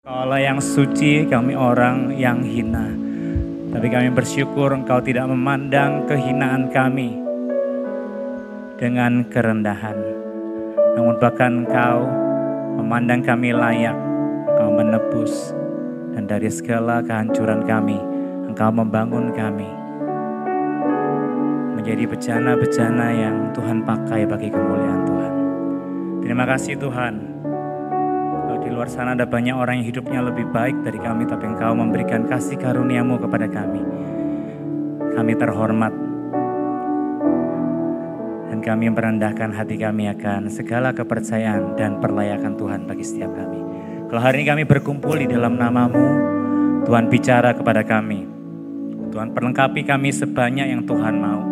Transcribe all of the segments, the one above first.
Allah yang suci, kami orang yang hina. Tapi kami bersyukur Engkau tidak memandang kehinaan kami dengan kerendahan. Namun bahkan Engkau memandang kami layak, Engkau menebus. Dan dari segala kehancuran kami, Engkau membangun kami menjadi bejana-bejana yang Tuhan pakai bagi kemuliaan Tuhan. Terima kasih Tuhan. Di luar sana ada banyak orang yang hidupnya lebih baik dari kami, tapi Engkau memberikan kasih karunia-Mu kepada kami. Kami terhormat dan kami merendahkan hati kami akan segala kepercayaan dan perlayakan Tuhan bagi setiap kami. Kalau hari ini kami berkumpul di dalam nama-Mu, Tuhan bicara kepada kami. Tuhan perlengkapi kami sebanyak yang Tuhan mau.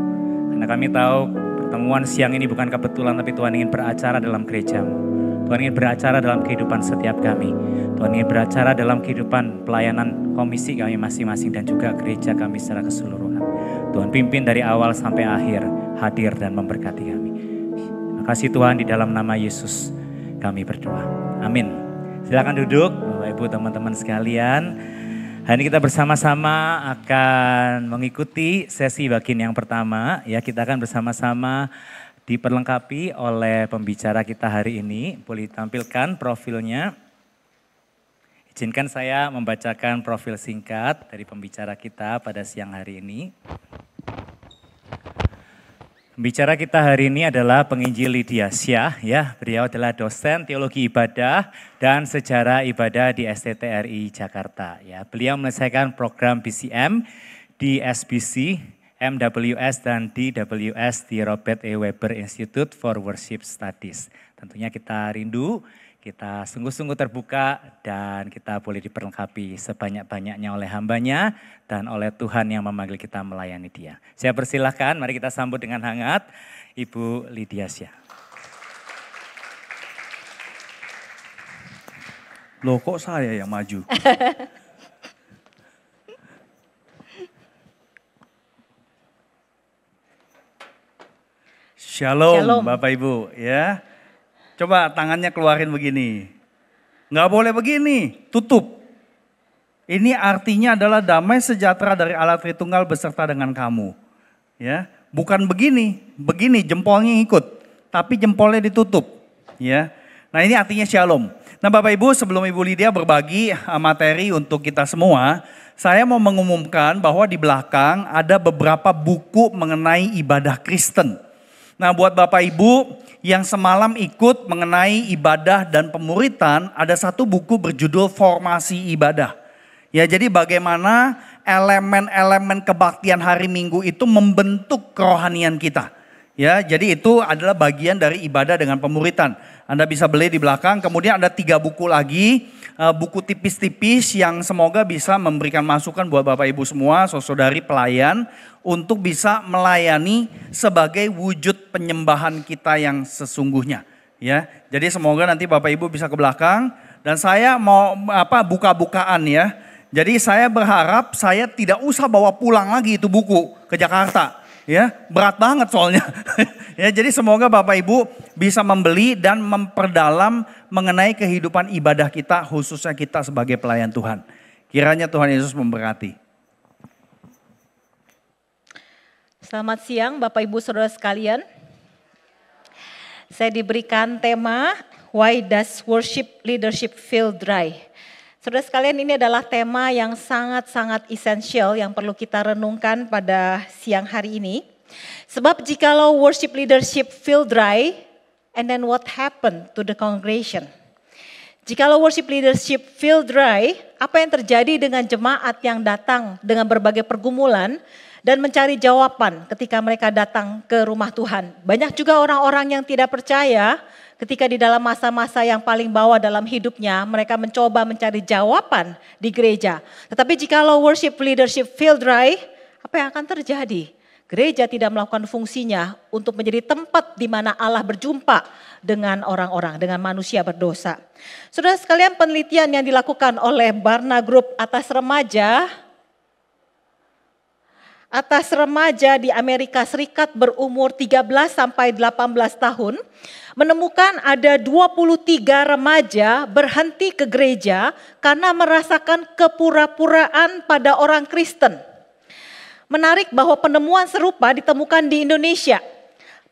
Karena kami tahu pertemuan siang ini bukan kebetulan, tapi Tuhan ingin beracara dalam gereja-Mu. Tuhan ingin beracara dalam kehidupan setiap kami. Tuhan ingin beracara dalam kehidupan pelayanan komisi kami masing-masing dan juga gereja kami secara keseluruhan. Tuhan pimpin dari awal sampai akhir, hadir dan memberkati kami. Terima kasih Tuhan, di dalam nama Yesus kami berdoa. Amin. Silakan duduk Bapak Ibu teman-teman sekalian. Hari ini kita bersama-sama akan mengikuti sesi bagian yang pertama. Ya, kita akan bersama-sama diperlengkapi oleh pembicara kita hari ini. Boleh ditampilkan profilnya. Izinkan saya membacakan profil singkat dari pembicara kita pada siang hari ini. Pembicara kita hari ini adalah penginjil Lydia Syah, ya. Beliau adalah dosen teologi ibadah dan sejarah ibadah di STTRI Jakarta. Ya, beliau menyelesaikan program BCM di SBC, MWS dan DWS di Robert E. Weber Institute for Worship Studies. Tentunya kita rindu, kita sungguh-sungguh terbuka dan kita boleh diperlengkapi sebanyak-banyaknya oleh hambanya dan oleh Tuhan yang memanggil kita melayani Dia. Saya persilahkan, mari kita sambut dengan hangat Ibu Lydia Syah. Loh, kok saya yang maju? Shalom Bapak Ibu ya. Coba tangannya keluarin begini. Nggak boleh begini, tutup. Ini artinya adalah damai sejahtera dari Allah Tritunggal beserta dengan kamu. Ya, bukan begini jempolnya ikut, tapi jempolnya ditutup. Ya, nah ini artinya shalom. Nah Bapak Ibu, sebelum Ibu Lydia berbagi materi untuk kita semua, saya mau mengumumkan bahwa di belakang ada beberapa buku mengenai ibadah Kristen. Nah buat Bapak Ibu yang semalam ikut mengenai ibadah dan pemuritan, ada satu buku berjudul Formasi Ibadah. Ya, jadi bagaimana elemen-elemen kebaktian hari Minggu itu membentuk kerohanian kita. Ya, jadi itu adalah bagian dari ibadah dengan pemuritan. Anda bisa beli di belakang. Kemudian ada 3 buku lagi, buku tipis-tipis yang semoga bisa memberikan masukan buat Bapak Ibu semua, saudari pelayan, untuk bisa melayani sebagai wujud penyembahan kita yang sesungguhnya. Ya, jadi semoga nanti Bapak Ibu bisa ke belakang dan saya mau buka-bukaan ya. Jadi saya berharap saya tidak usah bawa pulang lagi itu buku ke Jakarta. Ya, berat banget soalnya. Ya, jadi semoga Bapak Ibu bisa membeli dan memperdalam mengenai kehidupan ibadah kita, khususnya kita sebagai pelayan Tuhan. Kiranya Tuhan Yesus memberkati. Selamat siang Bapak Ibu Saudara sekalian. Saya diberikan tema Why Does Worship Leadership Feel Dry? Saudara sekalian, ini adalah tema yang sangat-sangat esensial yang perlu kita renungkan pada siang hari ini. Sebab jikalau worship leadership feel dry, and then what happened to the congregation? Jikalau worship leadership feel dry, apa yang terjadi dengan jemaat yang datang dengan berbagai pergumulan dan mencari jawaban ketika mereka datang ke rumah Tuhan? Banyak juga orang-orang yang tidak percaya ketika di dalam masa-masa yang paling bawah dalam hidupnya, mereka mencoba mencari jawaban di gereja. Tetapi jikalau worship leadership feel dry, apa yang akan terjadi? Gereja tidak melakukan fungsinya untuk menjadi tempat di mana Allah berjumpa dengan orang-orang, dengan manusia berdosa. Saudara sekalian, penelitian yang dilakukan oleh Barna Group atas remaja atas remaja di Amerika Serikat berumur 13 sampai 18 tahun menemukan ada 23 remaja berhenti ke gereja karena merasakan kepura-puraan pada orang Kristen. Menarik bahwa penemuan serupa ditemukan di Indonesia.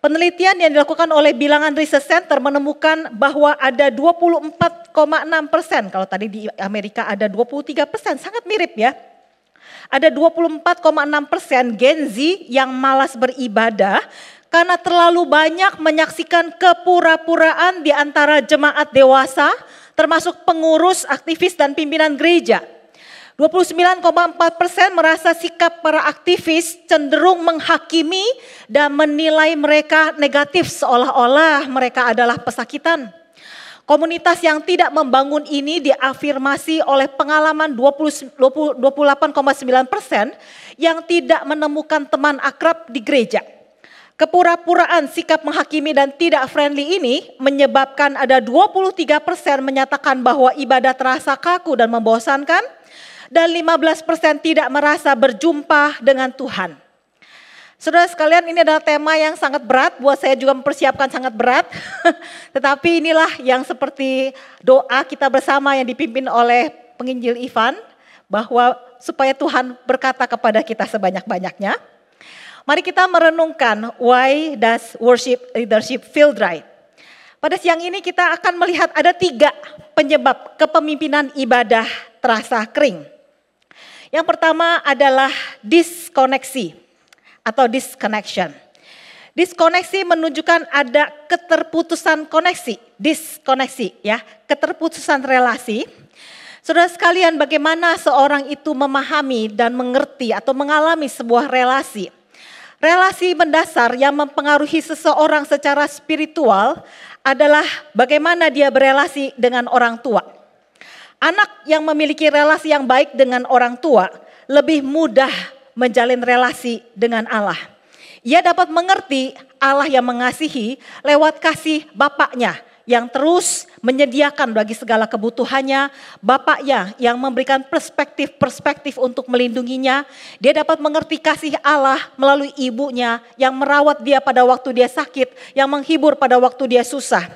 Penelitian yang dilakukan oleh Bilangan Research Center menemukan bahwa ada 24,6%, kalau tadi di Amerika ada 23%, sangat mirip ya. Ada 24,6% Gen Z yang malas beribadah karena terlalu banyak menyaksikan kepura-puraan di antara jemaat dewasa, termasuk pengurus, aktivis, dan pimpinan gereja. 29,4% merasa sikap para aktivis cenderung menghakimi dan menilai mereka negatif seolah-olah mereka adalah pesakitan. Komunitas yang tidak membangun ini diafirmasi oleh pengalaman 28,9% yang tidak menemukan teman akrab di gereja. Kepura-puraan sikap menghakimi dan tidak friendly ini menyebabkan ada 23% menyatakan bahwa ibadah terasa kaku dan membosankan, dan 15% tidak merasa berjumpa dengan Tuhan. Saudara sekalian, ini adalah tema yang sangat berat, buat saya juga mempersiapkan sangat berat. Tetapi inilah yang seperti doa kita bersama yang dipimpin oleh penginjil Ivan, bahwa supaya Tuhan berkata kepada kita sebanyak-banyaknya. Mari kita merenungkan, why does worship leadership feel dry? Pada siang ini kita akan melihat ada 3 penyebab kepemimpinan ibadah terasa kering. Yang pertama adalah diskoneksi atau disconnection. Diskoneksi menunjukkan ada keterputusan koneksi, diskoneksi ya, keterputusan relasi. Saudara sekalian, bagaimana seorang itu memahami dan mengerti atau mengalami sebuah relasi. Relasi mendasar yang mempengaruhi seseorang secara spiritual adalah bagaimana dia berelasi dengan orang tua. Anak yang memiliki relasi yang baik dengan orang tua lebih mudah menjalin relasi dengan Allah. Ia dapat mengerti Allah yang mengasihi lewat kasih bapaknya yang terus menyediakan bagi segala kebutuhannya, bapaknya yang memberikan perspektif untuk melindunginya. Dia dapat mengerti kasih Allah melalui ibunya yang merawat dia pada waktu dia sakit, yang menghibur pada waktu dia susah.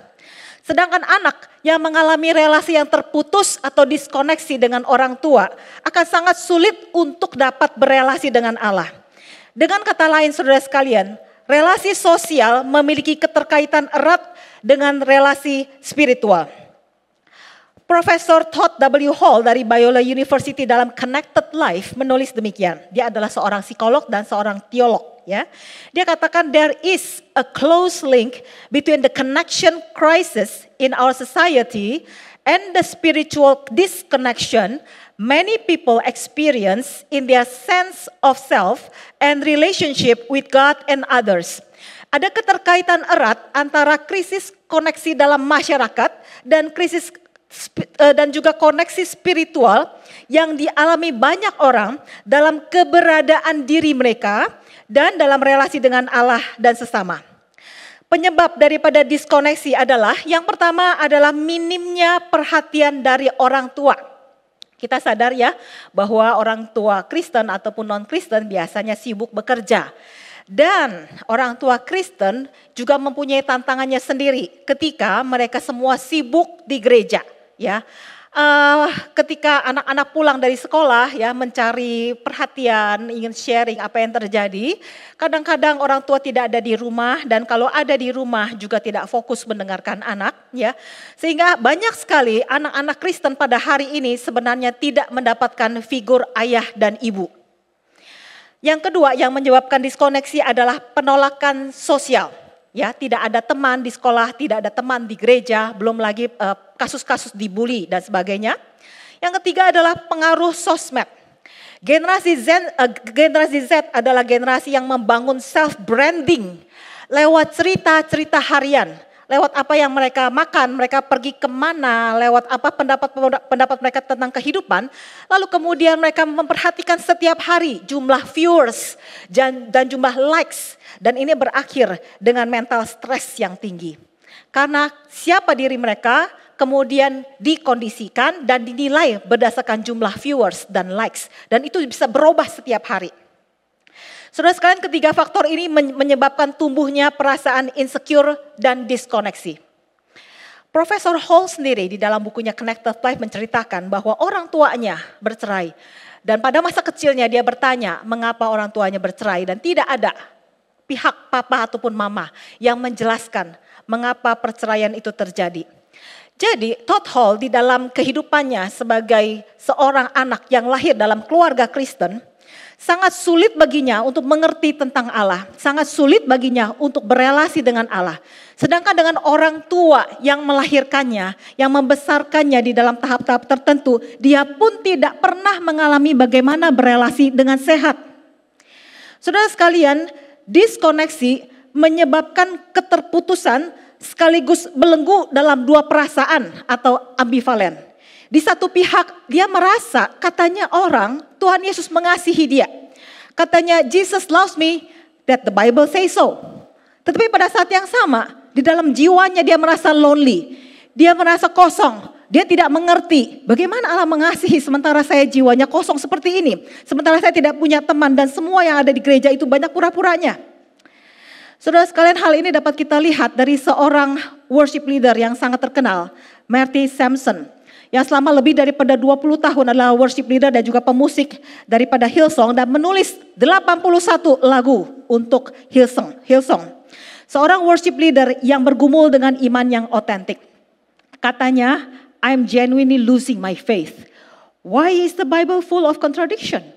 Sedangkan anak yang mengalami relasi yang terputus atau diskoneksi dengan orang tua akan sangat sulit untuk dapat berelasi dengan Allah. Dengan kata lain saudara sekalian, relasi sosial memiliki keterkaitan erat dengan relasi spiritual. Profesor Todd W. Hall dari Biola University dalam Connected Life menulis demikian. Dia adalah seorang psikolog dan seorang teolog. Ya, dia katakan there is a close link between the connection crisis in our society and the spiritual disconnection many people experience in their sense of self and relationship with God and others. Ada keterkaitan erat antara krisis koneksi dalam masyarakat dan krisis dan juga koneksi spiritual yang dialami banyak orang dalam keberadaan diri mereka dan dalam relasi dengan Allah dan sesama. Penyebab daripada diskoneksi adalah yang pertama adalah minimnya perhatian dari orang tua. Kita sadar ya bahwa orang tua Kristen ataupun non-Kristen biasanya sibuk bekerja. Dan orang tua Kristen juga mempunyai tantangannya sendiri ketika mereka semua sibuk di gereja. Ya, ketika anak-anak pulang dari sekolah ya mencari perhatian, ingin sharing apa yang terjadi. Kadang-kadang orang tua tidak ada di rumah dan kalau ada di rumah juga tidak fokus mendengarkan anak ya. Sehingga banyak sekali anak-anak Kristen pada hari ini sebenarnya tidak mendapatkan figur ayah dan ibu. Yang kedua yang menyebabkan diskoneksi adalah penolakan sosial. Ya, tidak ada teman di sekolah, tidak ada teman di gereja, belum lagi kasus-kasus dibully dan sebagainya. Yang ketiga adalah pengaruh sosmed. Generasi Z adalah generasi yang membangun self-branding lewat cerita-cerita harian. Lewat apa yang mereka makan, mereka pergi kemana, lewat apa pendapat mereka tentang kehidupan. Lalu kemudian mereka memperhatikan setiap hari jumlah viewers dan jumlah likes. Dan ini berakhir dengan mental stres yang tinggi. Karena siapa diri mereka kemudian dikondisikan dan dinilai berdasarkan jumlah viewers dan likes. Dan itu bisa berubah setiap hari. Saudara sekalian, ketiga faktor ini menyebabkan tumbuhnya perasaan insecure dan diskoneksi. Profesor Hall sendiri di dalam bukunya Connected Life menceritakan bahwa orang tuanya bercerai. Dan pada masa kecilnya dia bertanya mengapa orang tuanya bercerai dan tidak ada pihak papa ataupun mama yang menjelaskan mengapa perceraian itu terjadi. Jadi Todd Hall di dalam kehidupannya sebagai seorang anak yang lahir dalam keluarga Kristen, sangat sulit baginya untuk mengerti tentang Allah. Sangat sulit baginya untuk berelasi dengan Allah. Sedangkan dengan orang tua yang melahirkannya, yang membesarkannya di dalam tahap-tahap tertentu, dia pun tidak pernah mengalami bagaimana berelasi dengan sehat. Saudara sekalian, diskoneksi menyebabkan keterputusan sekaligus belenggu dalam dua perasaan atau ambivalen. Di satu pihak dia merasa katanya orang Tuhan Yesus mengasihi dia. Katanya Jesus loves me, that the Bible says so. Tetapi pada saat yang sama di dalam jiwanya dia merasa lonely. Dia merasa kosong. Dia tidak mengerti bagaimana Allah mengasihi sementara saya jiwanya kosong seperti ini. Sementara saya tidak punya teman dan semua yang ada di gereja itu banyak pura-puranya. Saudara sekalian, hal ini dapat kita lihat dari seorang worship leader yang sangat terkenal, Marty Sampson. Yang selama lebih daripada 20 tahun adalah worship leader dan juga pemusik daripada Hillsong dan menulis 81 lagu untuk Hillsong. Seorang worship leader yang bergumul dengan iman yang otentik. Katanya, I'm genuinely losing my faith. Why is the Bible full of contradiction?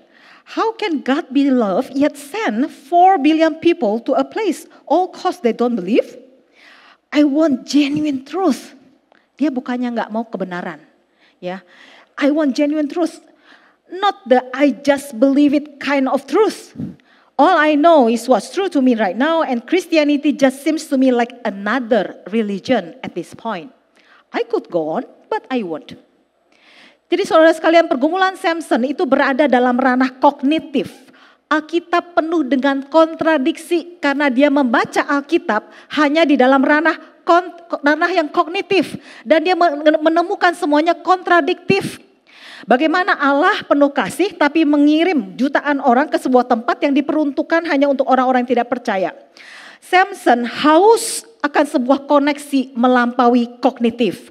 How can God be love yet send 4 billion people to a place all cause they don't believe? I want genuine truth. Dia bukannya nggak mau kebenaran. Ya, I want genuine truth, not the I just believe it kind of truth. All I know is what's true to me right now, and Christianity just seems to me like another religion at this point. I could go on, but I won't. Jadi saudara sekalian, pergumulan Samson itu berada dalam ranah kognitif. Alkitab penuh dengan kontradiksi karena dia membaca Alkitab hanya di dalam ranah yang kognitif dan dia menemukan semuanya kontradiktif. Bagaimana Allah penuh kasih tapi mengirim jutaan orang ke sebuah tempat yang diperuntukkan hanya untuk orang-orang yang tidak percaya. Samson haus akan sebuah koneksi melampaui kognitif.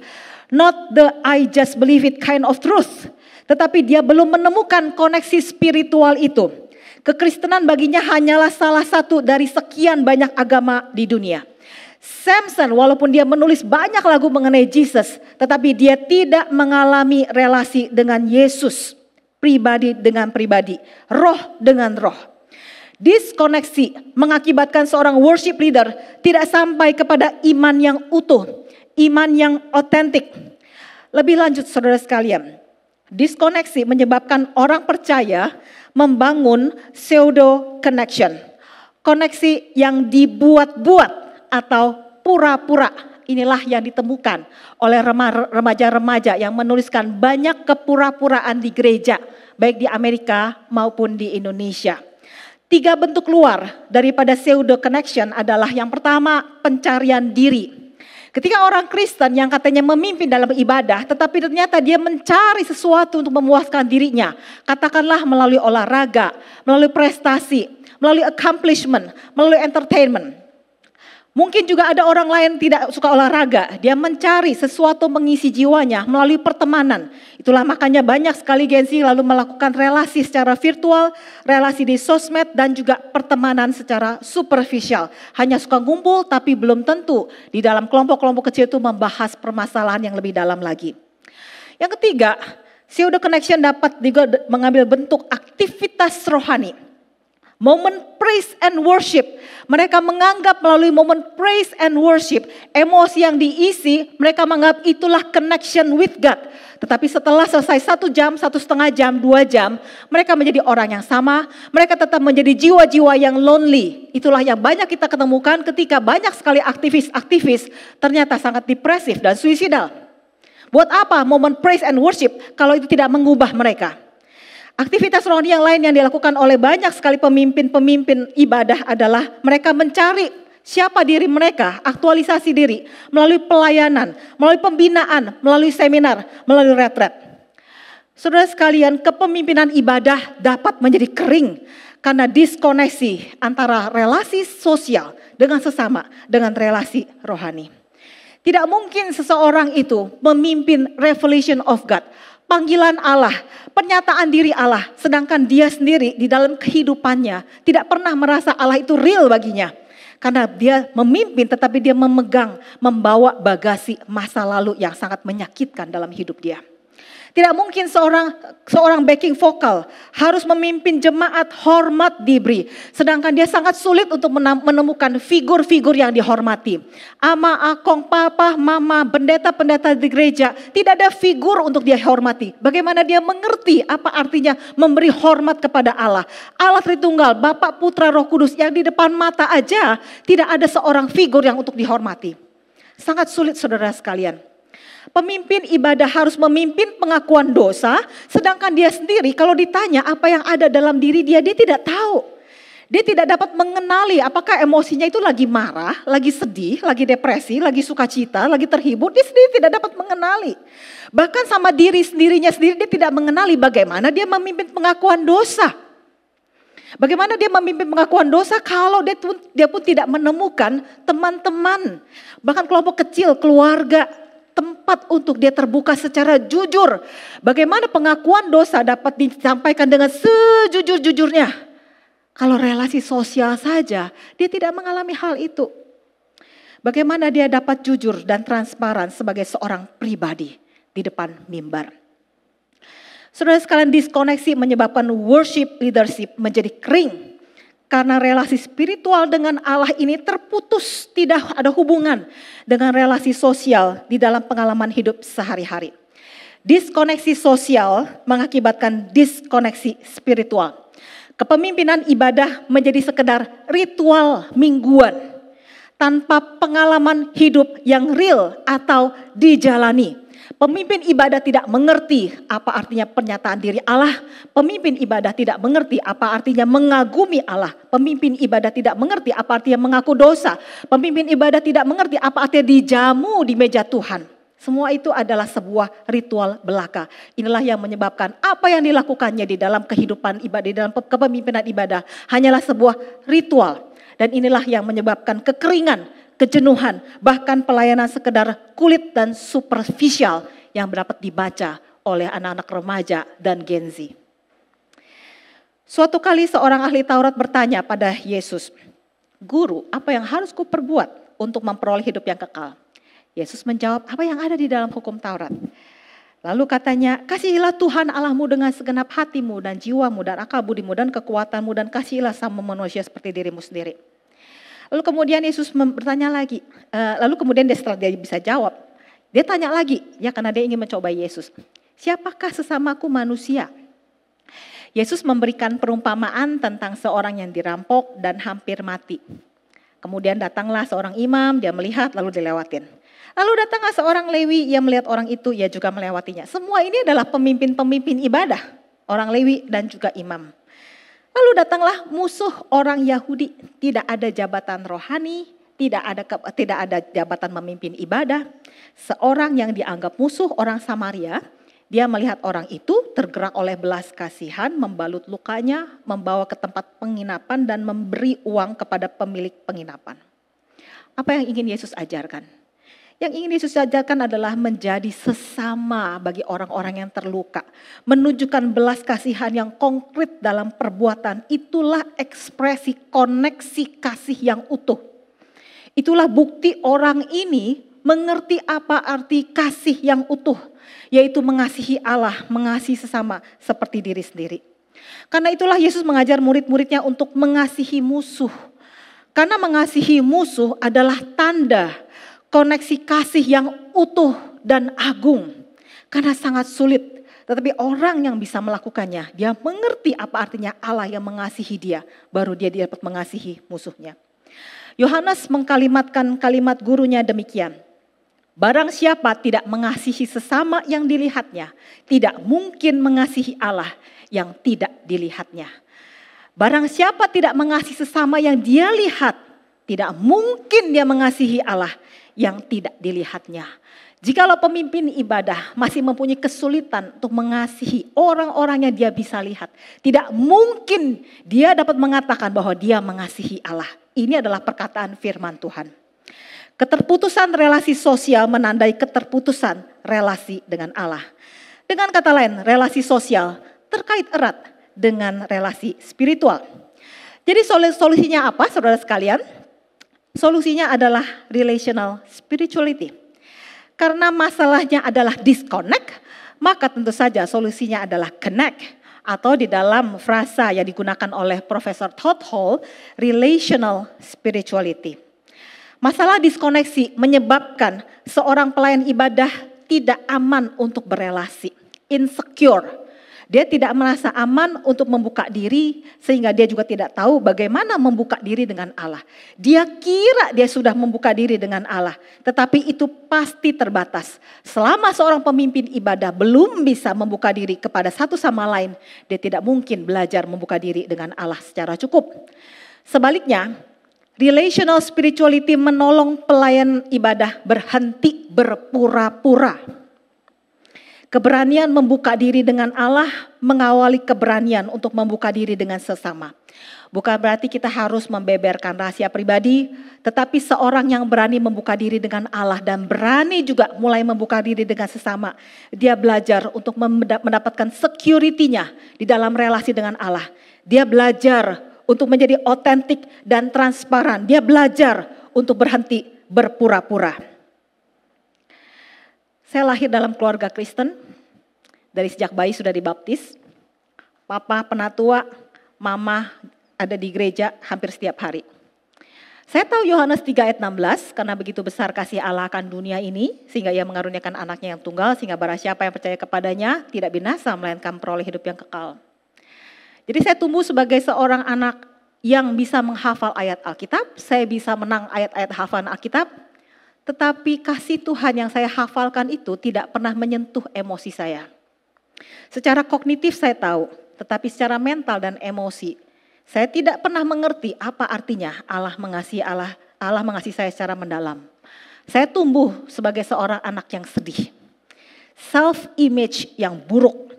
Not the I just believe it kind of truth. Tetapi dia belum menemukan koneksi spiritual itu. Kekristenan baginya hanyalah salah satu dari sekian banyak agama di dunia. Samson walaupun dia menulis banyak lagu mengenai Jesus, tetapi dia tidak mengalami relasi dengan Yesus. Pribadi dengan pribadi, roh dengan roh. Diskoneksi mengakibatkan seorang worship leader tidak sampai kepada iman yang utuh, iman yang otentik. Lebih lanjut saudara sekalian, diskoneksi menyebabkan orang percaya membangun pseudo connection. Koneksi yang dibuat-buat atau pura-pura. Inilah yang ditemukan oleh remaja-remaja yang menuliskan banyak kepura-puraan di gereja, baik di Amerika maupun di Indonesia. 3 bentuk luar daripada pseudo connection adalah yang pertama, pencarian diri. Ketika orang Kristen yang katanya memimpin dalam ibadah, tetapi ternyata dia mencari sesuatu untuk memuaskan dirinya. Katakanlah melalui olahraga, melalui prestasi, melalui accomplishment, melalui entertainment. Mungkin juga ada orang lain tidak suka olahraga, dia mencari sesuatu mengisi jiwanya melalui pertemanan. Itulah makanya banyak sekali Gen Z lalu melakukan relasi secara virtual, relasi di sosmed dan juga pertemanan secara superficial. Hanya suka ngumpul tapi belum tentu di dalam kelompok-kelompok kecil itu membahas permasalahan yang lebih dalam lagi. Yang ketiga, pseudo connection dapat juga mengambil bentuk aktivitas rohani. Momen praise and worship. Mereka menganggap melalui momen praise and worship, emosi yang diisi, mereka menganggap itulah connection with God. Tetapi setelah selesai 1 jam, 1,5 jam, 2 jam, mereka menjadi orang yang sama, mereka tetap menjadi jiwa-jiwa yang lonely. Itulah yang banyak kita ketemukan ketika banyak sekali aktivis-aktivis ternyata sangat depresif dan suicidal. Buat apa momen praise and worship kalau itu tidak mengubah mereka? Aktivitas rohani yang lain yang dilakukan oleh banyak sekali pemimpin-pemimpin ibadah adalah mereka mencari siapa diri mereka, aktualisasi diri melalui pelayanan, melalui pembinaan, melalui seminar, melalui retret. Saudara sekalian, kepemimpinan ibadah dapat menjadi kering karena diskoneksi antara relasi sosial dengan sesama dengan relasi rohani. Tidak mungkin seseorang itu memimpin revelation of God, panggilan Allah, pernyataan diri Allah, sedangkan dia sendiri di dalam kehidupannya tidak pernah merasa Allah itu real baginya. Karena dia memimpin tetapi dia membawa bagasi masa lalu yang sangat menyakitkan dalam hidup dia. Tidak mungkin seorang backing vokal harus memimpin jemaat hormat diberi. Sedangkan dia sangat sulit untuk menemukan figur-figur yang dihormati. Ama, akong, papa, mama, pendeta-pendeta di gereja. Tidak ada figur untuk dia hormati. Bagaimana dia mengerti apa artinya memberi hormat kepada Allah. Allah Tritunggal, Bapa, Putra, Roh Kudus yang di depan mata aja tidak ada seorang figur yang untuk dihormati. Sangat sulit saudara sekalian. Pemimpin ibadah harus memimpin pengakuan dosa, sedangkan dia sendiri kalau ditanya apa yang ada dalam diri dia tidak tahu. Dia tidak dapat mengenali apakah emosinya itu lagi marah, lagi sedih, lagi depresi, lagi sukacita, lagi terhibur. Dia sendiri tidak dapat mengenali. Bahkan sama sendirinya sendiri dia tidak mengenali bagaimana dia memimpin pengakuan dosa. Bagaimana dia memimpin pengakuan dosa kalau dia pun tidak menemukan teman-teman, bahkan kelompok kecil, keluarga, tempat untuk dia terbuka secara jujur. Bagaimana pengakuan dosa dapat disampaikan dengan sejujur-jujurnya. Kalau relasi sosial saja, dia tidak mengalami hal itu. Bagaimana dia dapat jujur dan transparan sebagai seorang pribadi di depan mimbar. Saudara sekalian, diskoneksi menyebabkan worship leadership menjadi kering. Karena relasi spiritual dengan Allah ini terputus, tidak ada hubungan dengan relasi sosial di dalam pengalaman hidup sehari-hari. Diskoneksi sosial mengakibatkan diskoneksi spiritual. Kepemimpinan ibadah menjadi sekedar ritual mingguan tanpa pengalaman hidup yang real atau dijalani. Pemimpin ibadah tidak mengerti apa artinya pernyataan diri Allah. Pemimpin ibadah tidak mengerti apa artinya mengagumi Allah. Pemimpin ibadah tidak mengerti apa artinya mengaku dosa. Pemimpin ibadah tidak mengerti apa artinya dijamu di meja Tuhan. Semua itu adalah sebuah ritual belaka. Inilah yang menyebabkan apa yang dilakukannya di dalam kehidupan ibadah, di dalam kepemimpinan ibadah hanyalah sebuah ritual. Dan inilah yang menyebabkan kekeringan, kejenuhan, bahkan pelayanan sekedar kulit dan superficial yang dapat dibaca oleh anak-anak remaja dan Gen Z. Suatu kali seorang ahli Taurat bertanya pada Yesus, "Guru, apa yang harus kuperbuat untuk memperoleh hidup yang kekal?" Yesus menjawab, "Apa yang ada di dalam hukum Taurat?" Lalu katanya, "Kasihilah Tuhan Allahmu dengan segenap hatimu dan jiwamu dan akal budimu dan kekuatanmu dan kasihilah sama manusia seperti dirimu sendiri." Lalu kemudian Yesus bertanya lagi, setelah dia bisa jawab, dia tanya lagi, ya karena dia ingin mencoba Yesus. "Siapakah sesamaku manusia?" Yesus memberikan perumpamaan tentang seorang yang dirampok dan hampir mati. Kemudian datanglah seorang imam, dia melihat lalu dilewatin. Lalu datanglah seorang Lewi yang melihat orang itu, ia juga melewatinya. Semua ini adalah pemimpin-pemimpin ibadah, orang Lewi dan juga imam. Lalu datanglah musuh orang Yahudi, tidak ada jabatan rohani, tidak ada jabatan memimpin ibadah. Seorang yang dianggap musuh, orang Samaria, dia melihat orang itu tergerak oleh belas kasihan, membalut lukanya, membawa ke tempat penginapan dan memberi uang kepada pemilik penginapan. Apa yang ingin Yesus ajarkan? Yang ingin Yesus ajarkan adalah menjadi sesama bagi orang-orang yang terluka. Menunjukkan belas kasihan yang konkret dalam perbuatan. Itulah ekspresi koneksi kasih yang utuh. Itulah bukti orang ini mengerti apa arti kasih yang utuh. Yaitu mengasihi Allah, mengasihi sesama seperti diri sendiri. Karena itulah Yesus mengajar murid-muridnya untuk mengasihi musuh. Karena mengasihi musuh adalah tanda koneksi kasih yang utuh dan agung. Karena sangat sulit. Tetapi orang yang bisa melakukannya, dia mengerti apa artinya Allah yang mengasihi dia. Baru dia dapat mengasihi musuhnya. Yohanes mengkalimatkan kalimat gurunya demikian. Barang siapa tidak mengasihi sesama yang dilihatnya, tidak mungkin mengasihi Allah yang tidak dilihatnya. Barang siapa tidak mengasihi sesama yang dia lihat, tidak mungkin dia mengasihi Allah yang tidak dilihatnya. Jikalau pemimpin ibadah masih mempunyai kesulitan untuk mengasihi orang-orang yang dia bisa lihat, tidak mungkin dia dapat mengatakan bahwa dia mengasihi Allah. Ini adalah perkataan firman Tuhan. Keterputusan relasi sosial menandai keterputusan relasi dengan Allah. Dengan kata lain, relasi sosial terkait erat dengan relasi spiritual. Jadi solusinya apa, saudara sekalian? Solusinya adalah relational spirituality. Karena masalahnya adalah disconnect, maka tentu saja solusinya adalah connect. Atau di dalam frasa yang digunakan oleh Profesor Todd Hall, relational spirituality. Masalah diskoneksi menyebabkan seorang pelayan ibadah tidak aman untuk berelasi, insecure. Dia tidak merasa aman untuk membuka diri sehingga dia juga tidak tahu bagaimana membuka diri dengan Allah. Dia kira dia sudah membuka diri dengan Allah, tetapi itu pasti terbatas. Selama seorang pemimpin ibadah belum bisa membuka diri kepada satu sama lain, dia tidak mungkin belajar membuka diri dengan Allah secara cukup. Sebaliknya, relational spirituality menolong pelayan ibadah berhenti berpura-pura. Keberanian membuka diri dengan Allah mengawali keberanian untuk membuka diri dengan sesama. Bukan berarti kita harus membeberkan rahasia pribadi, tetapi seorang yang berani membuka diri dengan Allah dan berani juga mulai membuka diri dengan sesama. Dia belajar untuk mendapatkan security-nya di dalam relasi dengan Allah. Dia belajar untuk menjadi otentik dan transparan. Dia belajar untuk berhenti berpura-pura. Saya lahir dalam keluarga Kristen, dari sejak bayi sudah dibaptis. Papa penatua, mama ada di gereja hampir setiap hari. Saya tahu Yohanes 3 ayat 16, karena begitu besar kasih Allah akan dunia ini, sehingga ia mengaruniakan anaknya yang tunggal, sehingga barang siapa yang percaya kepadanya tidak binasa melainkan peroleh hidup yang kekal. Jadi saya tumbuh sebagai seorang anak yang bisa menghafal ayat Alkitab, saya bisa menang ayat-ayat hafalan Alkitab, tetapi kasih Tuhan yang saya hafalkan itu tidak pernah menyentuh emosi saya. Secara kognitif saya tahu, tetapi secara mental dan emosi, saya tidak pernah mengerti apa artinya Allah mengasihi saya secara mendalam. Saya tumbuh sebagai seorang anak yang sedih, self-image yang buruk,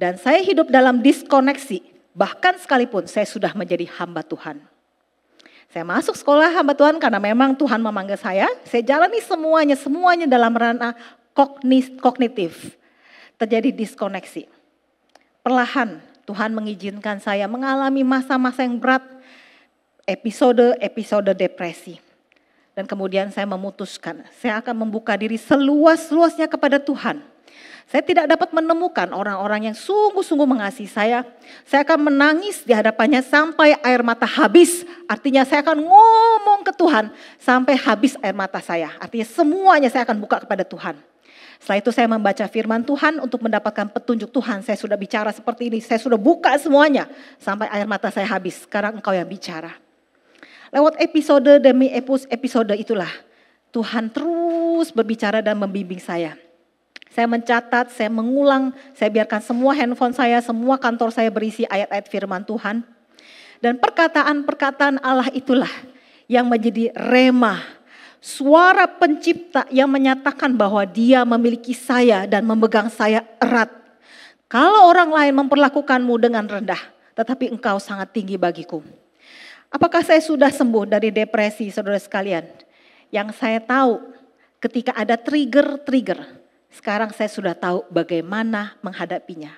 dan saya hidup dalam diskoneksi, bahkan sekalipun saya sudah menjadi hamba Tuhan. Saya masuk sekolah hamba Tuhan karena memang Tuhan memanggil saya jalani semuanya dalam ranah kognitif. Terjadi diskoneksi. Perlahan Tuhan mengizinkan saya mengalami masa-masa yang berat, episode depresi. Dan kemudian saya memutuskan, saya akan membuka diri seluas-luasnya kepada Tuhan. Saya tidak dapat menemukan orang-orang yang sungguh-sungguh mengasihi saya. Saya akan menangis di hadapannya sampai air mata habis. Artinya saya akan ngomong ke Tuhan sampai habis air mata saya. Artinya semuanya saya akan buka kepada Tuhan. Setelah itu saya membaca firman Tuhan untuk mendapatkan petunjuk Tuhan. Saya sudah bicara seperti ini, saya sudah buka semuanya sampai air mata saya habis. Sekarang engkau yang bicara. Lewat episode demi episode itulah Tuhan terus berbicara dan membimbing saya. Saya mencatat, saya mengulang, saya biarkan semua handphone saya, semua kantor saya berisi ayat-ayat firman Tuhan. Dan perkataan-perkataan Allah itulah yang menjadi rema, suara pencipta yang menyatakan bahwa dia memiliki saya dan memegang saya erat. Kalau orang lain memperlakukanmu dengan rendah, tetapi engkau sangat tinggi bagiku. Apakah saya sudah sembuh dari depresi, saudara sekalian? Yang saya tahu ketika ada trigger, sekarang saya sudah tahu bagaimana menghadapinya.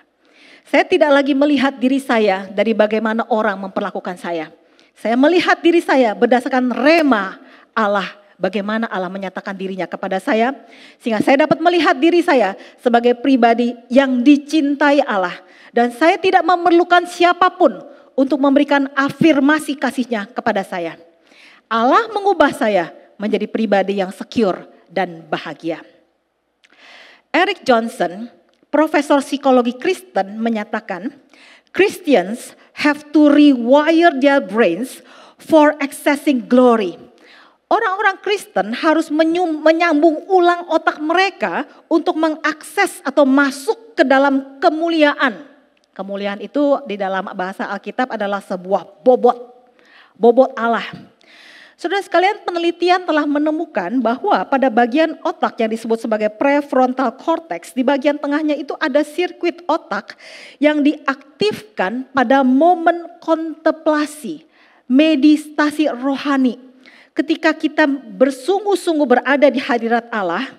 Saya tidak lagi melihat diri saya dari bagaimana orang memperlakukan saya. Saya melihat diri saya berdasarkan rema Allah. Bagaimana Allah menyatakan dirinya kepada saya. Sehingga saya dapat melihat diri saya sebagai pribadi yang dicintai Allah. Dan saya tidak memerlukan siapapun untuk memberikan afirmasi kasihnya kepada saya. Allah mengubah saya menjadi pribadi yang secure dan bahagia. Eric Johnson, profesor psikologi Kristen menyatakan, Christians have to rewire their brains for accessing glory. Orang-orang Kristen harus menyambung ulang otak mereka untuk mengakses atau masuk ke dalam kemuliaan. Kemuliaan itu di dalam bahasa Alkitab adalah sebuah bobot Allah. Saudara sekalian, penelitian telah menemukan bahwa pada bagian otak yang disebut sebagai prefrontal cortex, di bagian tengahnya itu ada sirkuit otak yang diaktifkan pada momen kontemplasi, meditasi rohani. Ketika kita bersungguh-sungguh berada di hadirat Allah,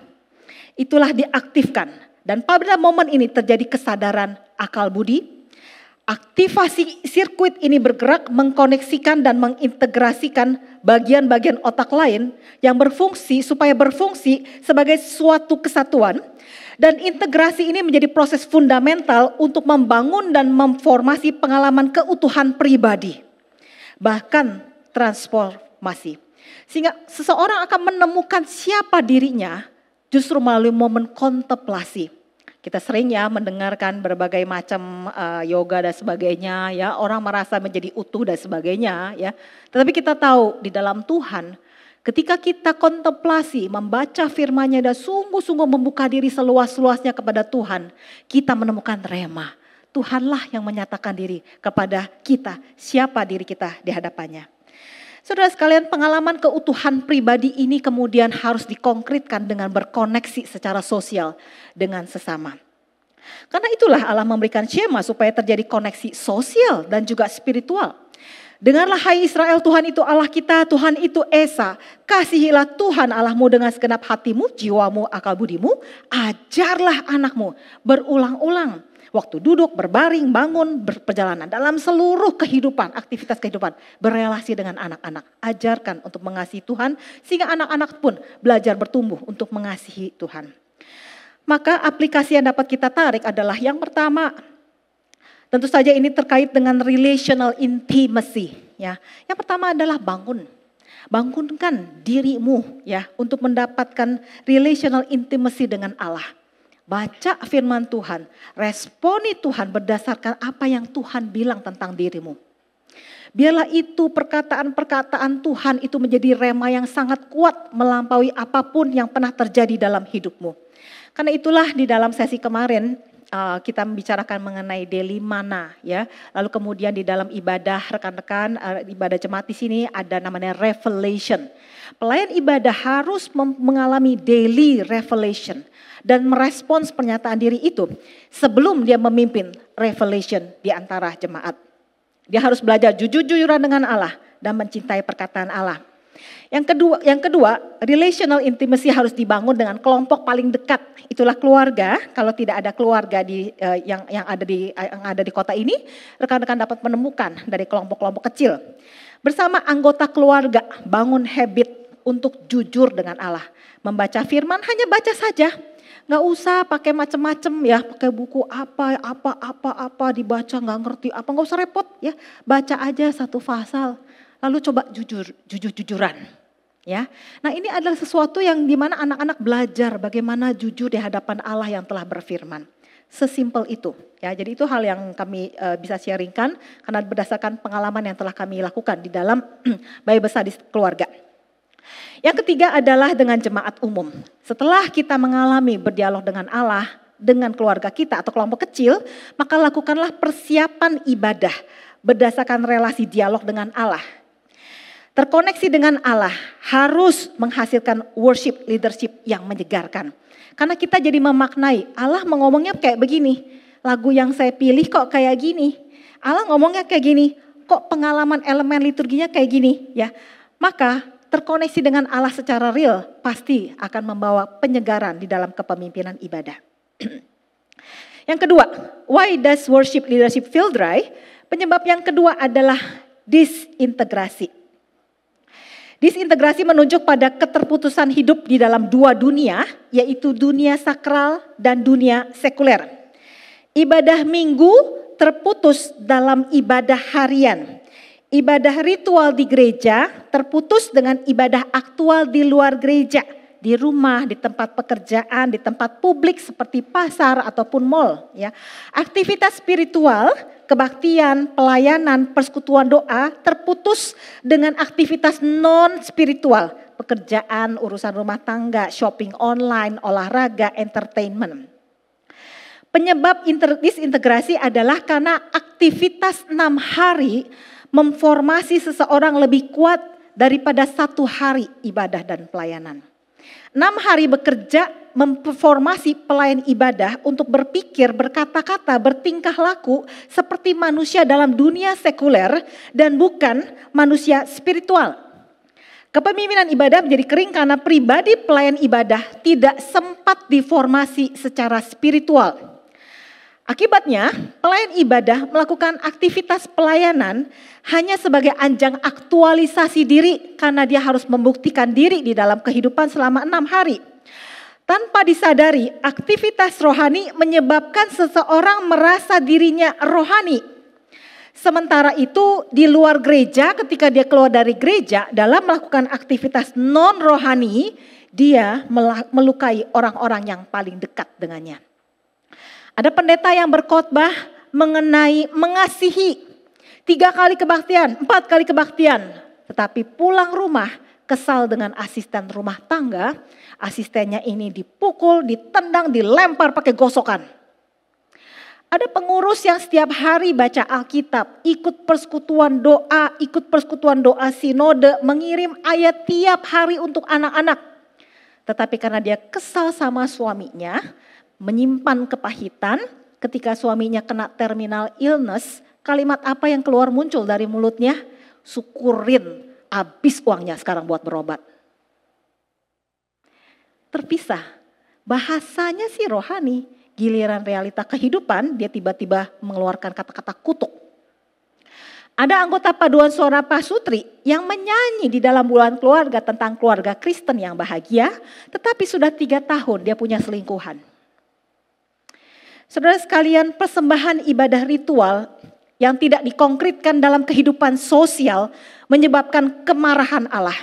itulah diaktifkan. Dan pada momen ini terjadi kesadaran akal budi. Aktivasi sirkuit ini bergerak mengkoneksikan dan mengintegrasikan bagian-bagian otak lain yang berfungsi supaya berfungsi sebagai suatu kesatuan. Dan integrasi ini menjadi proses fundamental untuk membangun dan memformasi pengalaman keutuhan pribadi. Bahkan transformasi. Sehingga seseorang akan menemukan siapa dirinya justru melalui momen kontemplasi. Kita sering ya mendengarkan berbagai macam yoga dan sebagainya ya, orang merasa menjadi utuh dan sebagainya ya. Tetapi kita tahu di dalam Tuhan, ketika kita kontemplasi, membaca firman-Nya dan sungguh-sungguh membuka diri seluas-luasnya kepada Tuhan, kita menemukan rema. Tuhanlah yang menyatakan diri kepada kita, siapa diri kita di hadapannya. Saudara sekalian, pengalaman keutuhan pribadi ini kemudian harus dikonkretkan dengan berkoneksi secara sosial dengan sesama. Karena itulah Allah memberikan skema supaya terjadi koneksi sosial dan juga spiritual. Dengarlah hai Israel, Tuhan itu Allah kita, Tuhan itu Esa. Kasihilah Tuhan Allahmu dengan segenap hatimu, jiwamu, akal budimu. Ajarlah anakmu berulang-ulang. Waktu duduk, berbaring, bangun, berperjalanan. Dalam seluruh kehidupan, aktivitas kehidupan. Berelasi dengan anak-anak. Ajarkan untuk mengasihi Tuhan. Sehingga anak-anak pun belajar bertumbuh untuk mengasihi Tuhan. Maka aplikasi yang dapat kita tarik adalah yang pertama. Tentu saja ini terkait dengan relational intimacy. Ya. Yang pertama adalah bangun. Bangunkan dirimu ya untuk mendapatkan relational intimacy dengan Allah. Baca firman Tuhan, responi Tuhan berdasarkan apa yang Tuhan bilang tentang dirimu. Biarlah itu perkataan-perkataan Tuhan itu menjadi rema yang sangat kuat melampaui apapun yang pernah terjadi dalam hidupmu. Karena itulah di dalam sesi kemarin kita membicarakan mengenai daily mana ya. Lalu kemudian di dalam ibadah rekan-rekan, ibadah jemaat di sini ada namanya revelation. Pelayan ibadah harus mengalami daily revelation dan merespons pernyataan diri itu sebelum dia memimpin revelation di antara jemaat. Dia harus belajar jujur-jujuran dengan Allah dan mencintai perkataan Allah. Yang kedua, relational intimacy harus dibangun dengan kelompok paling dekat. Itulah keluarga. Kalau tidak ada keluarga yang ada di kota ini, rekan-rekan dapat menemukan dari kelompok-kelompok kecil. Bersama anggota keluarga, bangun habit untuk jujur dengan Allah. Membaca firman hanya baca saja. Nggak usah pakai macam-macam ya, pakai buku apa dibaca nggak ngerti apa, nggak usah repot ya. Baca aja satu pasal, lalu coba jujuran ya. Nah ini adalah sesuatu yang dimana anak-anak belajar bagaimana jujur di hadapan Allah yang telah berfirman. Sesimpel itu ya, jadi itu hal yang kami bisa sharingkan karena berdasarkan pengalaman yang telah kami lakukan di dalam bayi besar di keluarga. Yang ketiga adalah dengan jemaat umum. Setelah kita mengalami berdialog dengan Allah, dengan keluarga kita atau kelompok kecil, maka lakukanlah persiapan ibadah berdasarkan relasi dialog dengan Allah. Terkoneksi dengan Allah harus menghasilkan worship leadership yang menyegarkan. Karena kita jadi memaknai, Allah ngomongnya kayak begini, lagu yang saya pilih kok kayak gini. Allah ngomongnya kayak gini, kok pengalaman elemen liturginya kayak gini ya. Maka terkoneksi dengan Allah secara real pasti akan membawa penyegaran di dalam kepemimpinan ibadah. Yang kedua, why does worship leadership feel dry? Penyebab yang kedua adalah disintegrasi. Disintegrasi menunjuk pada keterputusan hidup di dalam dua dunia, yaitu dunia sakral dan dunia sekuler. Ibadah minggu terputus dalam ibadah harian. Ibadah ritual di gereja terputus dengan ibadah aktual di luar gereja. Di rumah, di tempat pekerjaan, di tempat publik seperti pasar ataupun mal. Ya. Aktivitas spiritual, kebaktian, pelayanan, persekutuan doa terputus dengan aktivitas non-spiritual. Pekerjaan, urusan rumah tangga, shopping online, olahraga, entertainment. Penyebab disintegrasi adalah karena aktivitas 6 hari memformasi seseorang lebih kuat daripada 1 hari ibadah dan pelayanan. 6 hari bekerja memformasi pelayan ibadah untuk berpikir, berkata-kata, bertingkah laku seperti manusia dalam dunia sekuler dan bukan manusia spiritual. Kepemimpinan ibadah menjadi kering karena pribadi pelayan ibadah tidak sempat diformasi secara spiritual. Akibatnya, pelayan ibadah melakukan aktivitas pelayanan hanya sebagai ajang aktualisasi diri karena dia harus membuktikan diri di dalam kehidupan selama 6 hari. Tanpa disadari, aktivitas rohani menyebabkan seseorang merasa dirinya rohani. Sementara itu di luar gereja, ketika dia keluar dari gereja dalam melakukan aktivitas non rohani, dia melukai orang-orang yang paling dekat dengannya. Ada pendeta yang berkhotbah mengenai mengasihi 3 kali kebaktian, 4 kali kebaktian. Tetapi pulang rumah kesal dengan asisten rumah tangga. Asistennya ini dipukul, ditendang, dilempar pakai gosokan. Ada pengurus yang setiap hari baca Alkitab, ikut persekutuan doa sinode, mengirim ayat tiap hari untuk anak-anak. Tetapi karena dia kesal sama suaminya, menyimpan kepahitan, ketika suaminya kena terminal illness, kalimat apa yang keluar muncul dari mulutnya? Syukurin, habis uangnya sekarang buat berobat. Terpisah, bahasanya sih rohani, giliran realita kehidupan dia tiba-tiba mengeluarkan kata-kata kutuk. Ada anggota paduan suara pasutri yang menyanyi di dalam bulan keluarga tentang keluarga Kristen yang bahagia, tetapi sudah 3 tahun dia punya selingkuhan. Saudara sekalian, persembahan ibadah ritual yang tidak dikonkretkan dalam kehidupan sosial menyebabkan kemarahan Allah.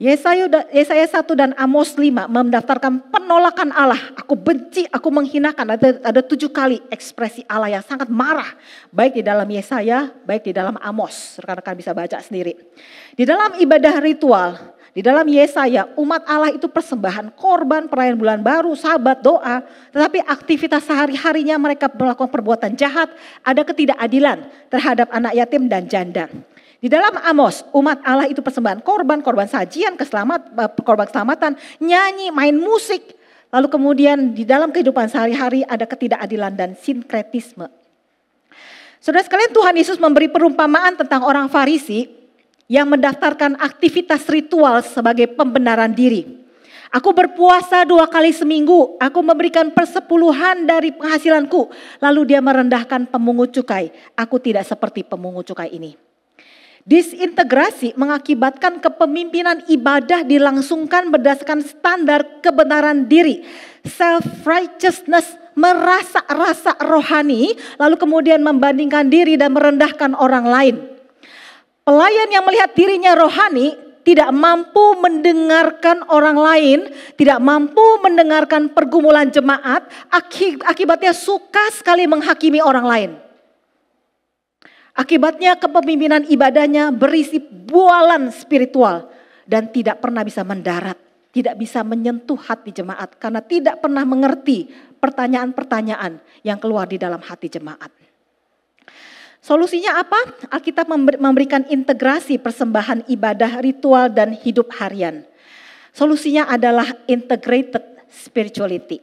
Yesaya 1 dan Amos 5 mendaftarkan penolakan Allah. Aku benci, aku menghinakan. Ada 7 kali ekspresi Allah yang sangat marah. Baik di dalam Yesaya, baik di dalam Amos. Rekan-rekan bisa baca sendiri. Di dalam ibadah ritual, di dalam Yesaya, umat Allah itu persembahan, korban, perayaan bulan baru, sabat, doa. Tetapi aktivitas sehari-harinya mereka melakukan perbuatan jahat, ada ketidakadilan terhadap anak yatim dan janda. Di dalam Amos, umat Allah itu persembahan korban sajian, korban keselamatan, nyanyi, main musik. Lalu kemudian di dalam kehidupan sehari-hari ada ketidakadilan dan sinkretisme. Saudara sekalian, Tuhan Yesus memberi perumpamaan tentang orang Farisi yang mendaftarkan aktivitas ritual sebagai pembenaran diri. Aku berpuasa 2 kali seminggu, aku memberikan persepuluhan dari penghasilanku. Lalu dia merendahkan pemungut cukai. Aku tidak seperti pemungut cukai ini. Disintegrasi mengakibatkan kepemimpinan ibadah dilangsungkan berdasarkan standar kebenaran diri. Self-righteousness, merasa rohani, lalu kemudian membandingkan diri dan merendahkan orang lain. Pelayan yang melihat dirinya rohani tidak mampu mendengarkan orang lain, tidak mampu mendengarkan pergumulan jemaat, akibatnya suka sekali menghakimi orang lain. Akibatnya kepemimpinan ibadahnya berisi bualan spiritual dan tidak pernah bisa mendarat, tidak bisa menyentuh hati jemaat karena tidak pernah mengerti pertanyaan-pertanyaan yang keluar di dalam hati jemaat. Solusinya apa? Alkitab memberikan integrasi persembahan ibadah, ritual dan hidup harian. Solusinya adalah integrated spirituality.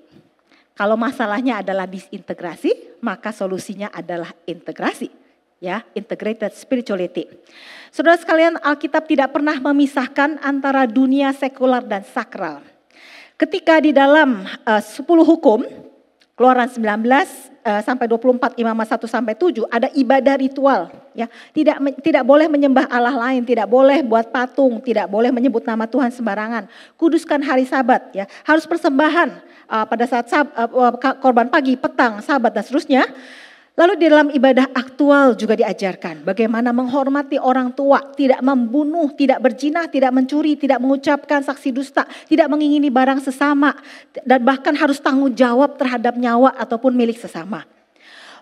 Kalau masalahnya adalah disintegrasi, maka solusinya adalah integrasi. Ya, integrated spirituality. Saudara sekalian, Alkitab tidak pernah memisahkan antara dunia sekular dan sakral. Ketika di dalam 10 hukum, Keluaran 19 sampai 24, Imamat 1 sampai 7 ada ibadah ritual, ya. Tidak boleh menyembah Allah lain, tidak boleh buat patung, tidak boleh menyebut nama Tuhan sembarangan. Kuduskan hari Sabat, ya. Harus persembahan pada saat korban pagi, petang, Sabat dan seterusnya. Lalu di dalam ibadah aktual juga diajarkan bagaimana menghormati orang tua, tidak membunuh, tidak berzina, tidak mencuri, tidak mengucapkan saksi dusta, tidak mengingini barang sesama, dan bahkan harus tanggung jawab terhadap nyawa ataupun milik sesama.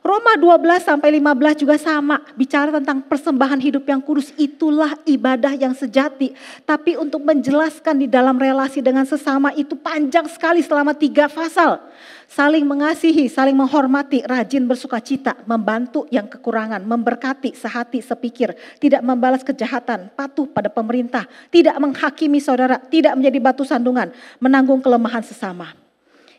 Roma 12 sampai 15 juga sama, bicara tentang persembahan hidup yang kudus, itulah ibadah yang sejati. Tapi untuk menjelaskan di dalam relasi dengan sesama itu panjang sekali selama 3 pasal. Saling mengasihi, saling menghormati, rajin bersukacita, membantu yang kekurangan, memberkati sehati sepikir, tidak membalas kejahatan, patuh pada pemerintah, tidak menghakimi saudara, tidak menjadi batu sandungan, menanggung kelemahan sesama.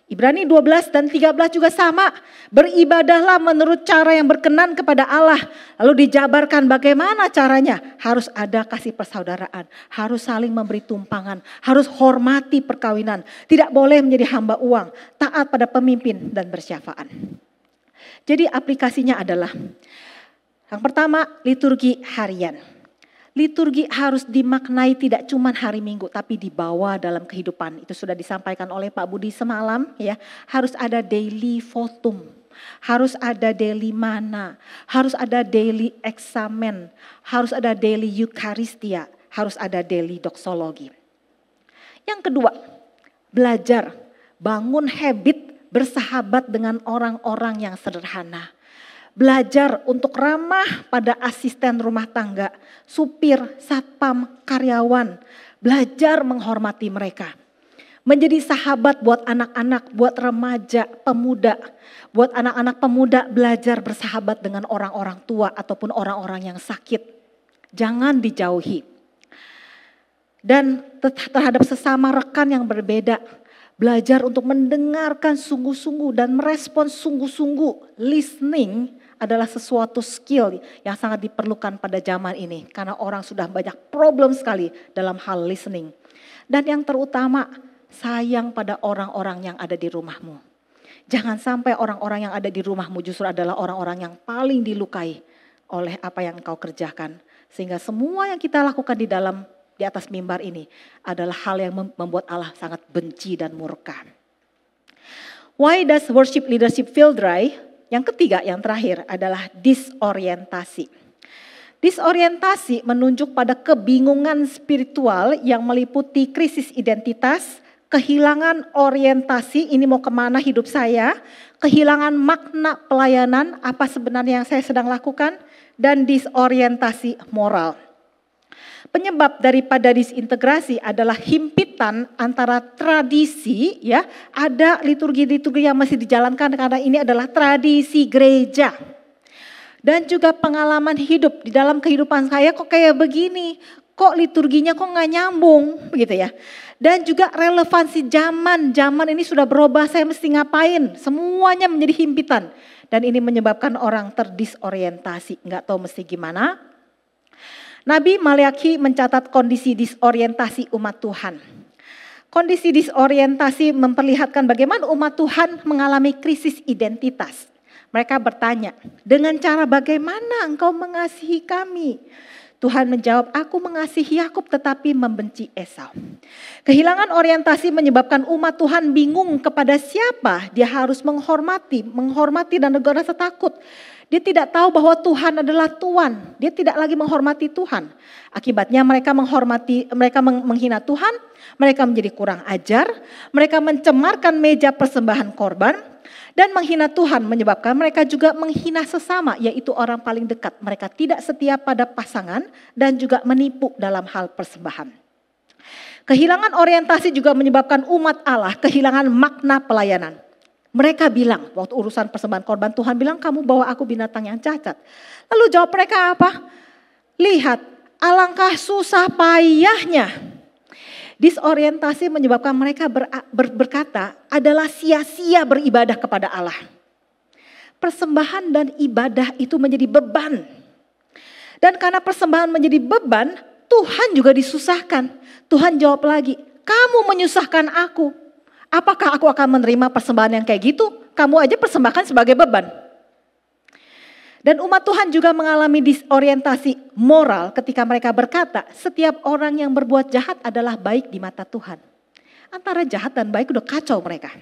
Ibrani 12 dan 13 juga sama. Beribadahlah menurut cara yang berkenan kepada Allah. Lalu dijabarkan bagaimana caranya. Harus ada kasih persaudaraan. Harus saling memberi tumpangan. Harus hormati perkawinan. Tidak boleh menjadi hamba uang. Taat pada pemimpin dan bersyafaat. Jadi aplikasinya adalah. Yang pertama, liturgi harian. Liturgi harus dimaknai tidak cuma hari Minggu tapi dibawa dalam kehidupan. Itu sudah disampaikan oleh Pak Budi semalam ya. Harus ada daily votum, harus ada daily mana, harus ada daily eksamen, harus ada daily eucharistia, harus ada daily doxologi. Yang kedua, belajar bangun habit bersahabat dengan orang-orang yang sederhana. Belajar untuk ramah pada asisten rumah tangga, supir, satpam, karyawan. Belajar menghormati mereka. Menjadi sahabat buat anak-anak, buat remaja, pemuda. Buat anak-anak pemuda belajar bersahabat dengan orang-orang tua ataupun orang-orang yang sakit. Jangan dijauhi. Dan terhadap sesama rekan yang berbeda. Belajar untuk mendengarkan sungguh-sungguh dan merespon sungguh-sungguh. Listening adalah sesuatu skill yang sangat diperlukan pada zaman ini. Karena orang sudah banyak problem sekali dalam hal listening. Dan yang terutama, sayang pada orang-orang yang ada di rumahmu. Jangan sampai orang-orang yang ada di rumahmu justru adalah orang-orang yang paling dilukai oleh apa yang engkau kerjakan. Sehingga semua yang kita lakukan di atas mimbar ini adalah hal yang membuat Allah sangat benci dan murka. Why does worship leadership feel dry? Yang ketiga, yang terakhir adalah disorientasi. Disorientasi menunjuk pada kebingungan spiritual yang meliputi krisis identitas, kehilangan orientasi, ini mau kemana hidup saya, kehilangan makna pelayanan, apa sebenarnya yang saya sedang lakukan, dan disorientasi moral. Penyebab daripada disintegrasi adalah himpitan antara tradisi, ya, ada liturgi-liturgi yang masih dijalankan karena ini adalah tradisi gereja. Dan juga pengalaman hidup di dalam kehidupan saya kok kayak begini, kok liturginya kok nggak nyambung, begitu ya. Dan juga relevansi zaman ini sudah berubah, saya mesti ngapain, semuanya menjadi himpitan. Dan ini menyebabkan orang terdisorientasi, nggak tahu mesti gimana. Nabi Maleakhi mencatat kondisi disorientasi umat Tuhan. Kondisi disorientasi memperlihatkan bagaimana umat Tuhan mengalami krisis identitas. Mereka bertanya, dengan cara bagaimana engkau mengasihi kami? Tuhan menjawab, aku mengasihi Yakub tetapi membenci Esau. Kehilangan orientasi menyebabkan umat Tuhan bingung kepada siapa dia harus menghormati dan juga rasa takut. Dia tidak tahu bahwa Tuhan adalah Tuhan. Dia tidak lagi menghormati Tuhan. Akibatnya mereka menghina Tuhan, mereka menjadi kurang ajar, mereka mencemarkan meja persembahan korban, dan menghina Tuhan menyebabkan mereka juga menghina sesama, yaitu orang paling dekat. Mereka tidak setia pada pasangan dan juga menipu dalam hal persembahan. Kehilangan orientasi juga menyebabkan umat Allah kehilangan makna pelayanan. Mereka bilang, waktu urusan persembahan korban, Tuhan bilang kamu bawa aku binatang yang cacat. Lalu jawab mereka apa? Lihat, alangkah susah payahnya. Disorientasi menyebabkan mereka berkata adalah sia-sia beribadah kepada Allah. Persembahan dan ibadah itu menjadi beban. Dan karena persembahan menjadi beban, Tuhan juga disusahkan. Tuhan jawab lagi, kamu menyusahkan aku. Apakah aku akan menerima persembahan yang kayak gitu? Kamu aja persembahkan sebagai beban. Dan umat Tuhan juga mengalami disorientasi moral ketika mereka berkata, setiap orang yang berbuat jahat adalah baik di mata Tuhan. Antara jahat dan baik udah kacau mereka.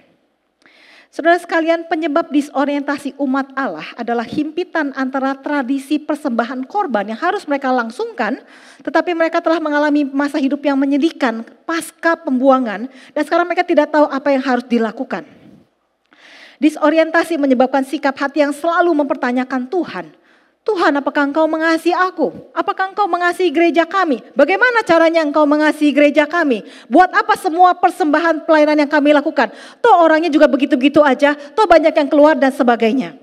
Saudara sekalian, penyebab disorientasi umat Allah adalah himpitan antara tradisi persembahan korban yang harus mereka langsungkan, tetapi mereka telah mengalami masa hidup yang menyedihkan pasca pembuangan, dan sekarang mereka tidak tahu apa yang harus dilakukan. Disorientasi menyebabkan sikap hati yang selalu mempertanyakan Tuhan. Tuhan, apakah engkau mengasihi aku? Apakah engkau mengasihi gereja kami? Bagaimana caranya engkau mengasihi gereja kami? Buat apa semua persembahan pelayanan yang kami lakukan? Toh orangnya juga begitu-begitu aja, toh banyak yang keluar dan sebagainya.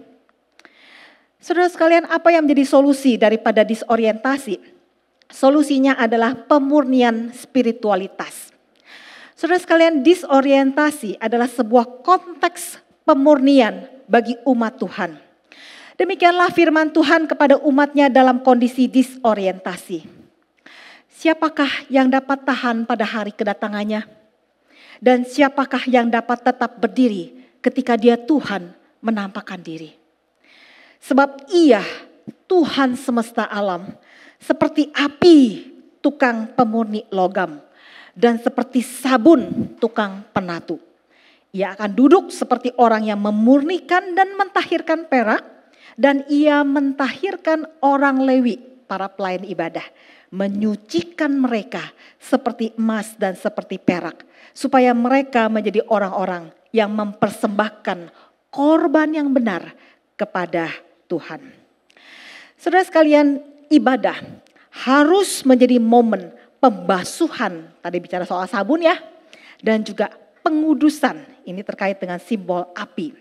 Saudara sekalian, apa yang menjadi solusi daripada disorientasi? Solusinya adalah pemurnian spiritualitas. Saudara sekalian, disorientasi adalah sebuah konteks pemurnian bagi umat Tuhan. Demikianlah firman Tuhan kepada umatnya dalam kondisi disorientasi. Siapakah yang dapat tahan pada hari kedatangannya? Dan siapakah yang dapat tetap berdiri ketika dia Tuhan menampakkan diri? Sebab Ia, Tuhan semesta alam, seperti api tukang pemurni logam dan seperti sabun tukang penatu. Ia akan duduk seperti orang yang memurnikan dan mentahirkan perak, dan ia mentahirkan orang Lewi, para pelayan ibadah, menyucikan mereka seperti emas dan seperti perak, supaya mereka menjadi orang-orang yang mempersembahkan korban yang benar kepada Tuhan. Saudara sekalian, ibadah harus menjadi momen pembasuhan, tadi bicara soal sabun ya, dan juga pengudusan, ini terkait dengan simbol api.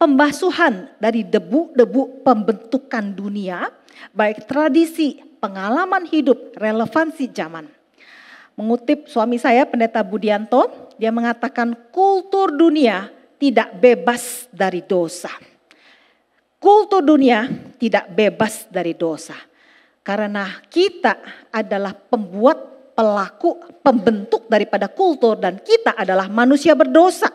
Pembasuhan dari debu-debu pembentukan dunia, baik tradisi, pengalaman hidup, relevansi zaman. Mengutip suami saya, Pendeta Budianto, dia mengatakan kultur dunia tidak bebas dari dosa. Kultur dunia tidak bebas dari dosa. Karena kita adalah pembuat, pelaku, pembentuk daripada kultur, dan kita adalah manusia berdosa.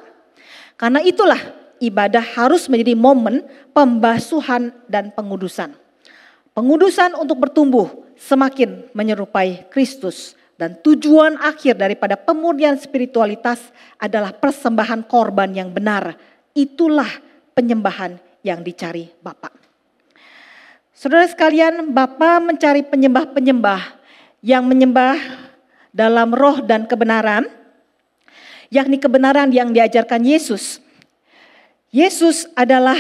Karena itulah ibadah harus menjadi momen pembasuhan dan pengudusan. Pengudusan untuk bertumbuh semakin menyerupai Kristus. Dan tujuan akhir daripada pemurnian spiritualitas adalah persembahan korban yang benar. Itulah penyembahan yang dicari Bapa. Saudara sekalian, Bapa mencari penyembah-penyembah yang menyembah dalam roh dan kebenaran, yakni kebenaran yang diajarkan Yesus. Yesus adalah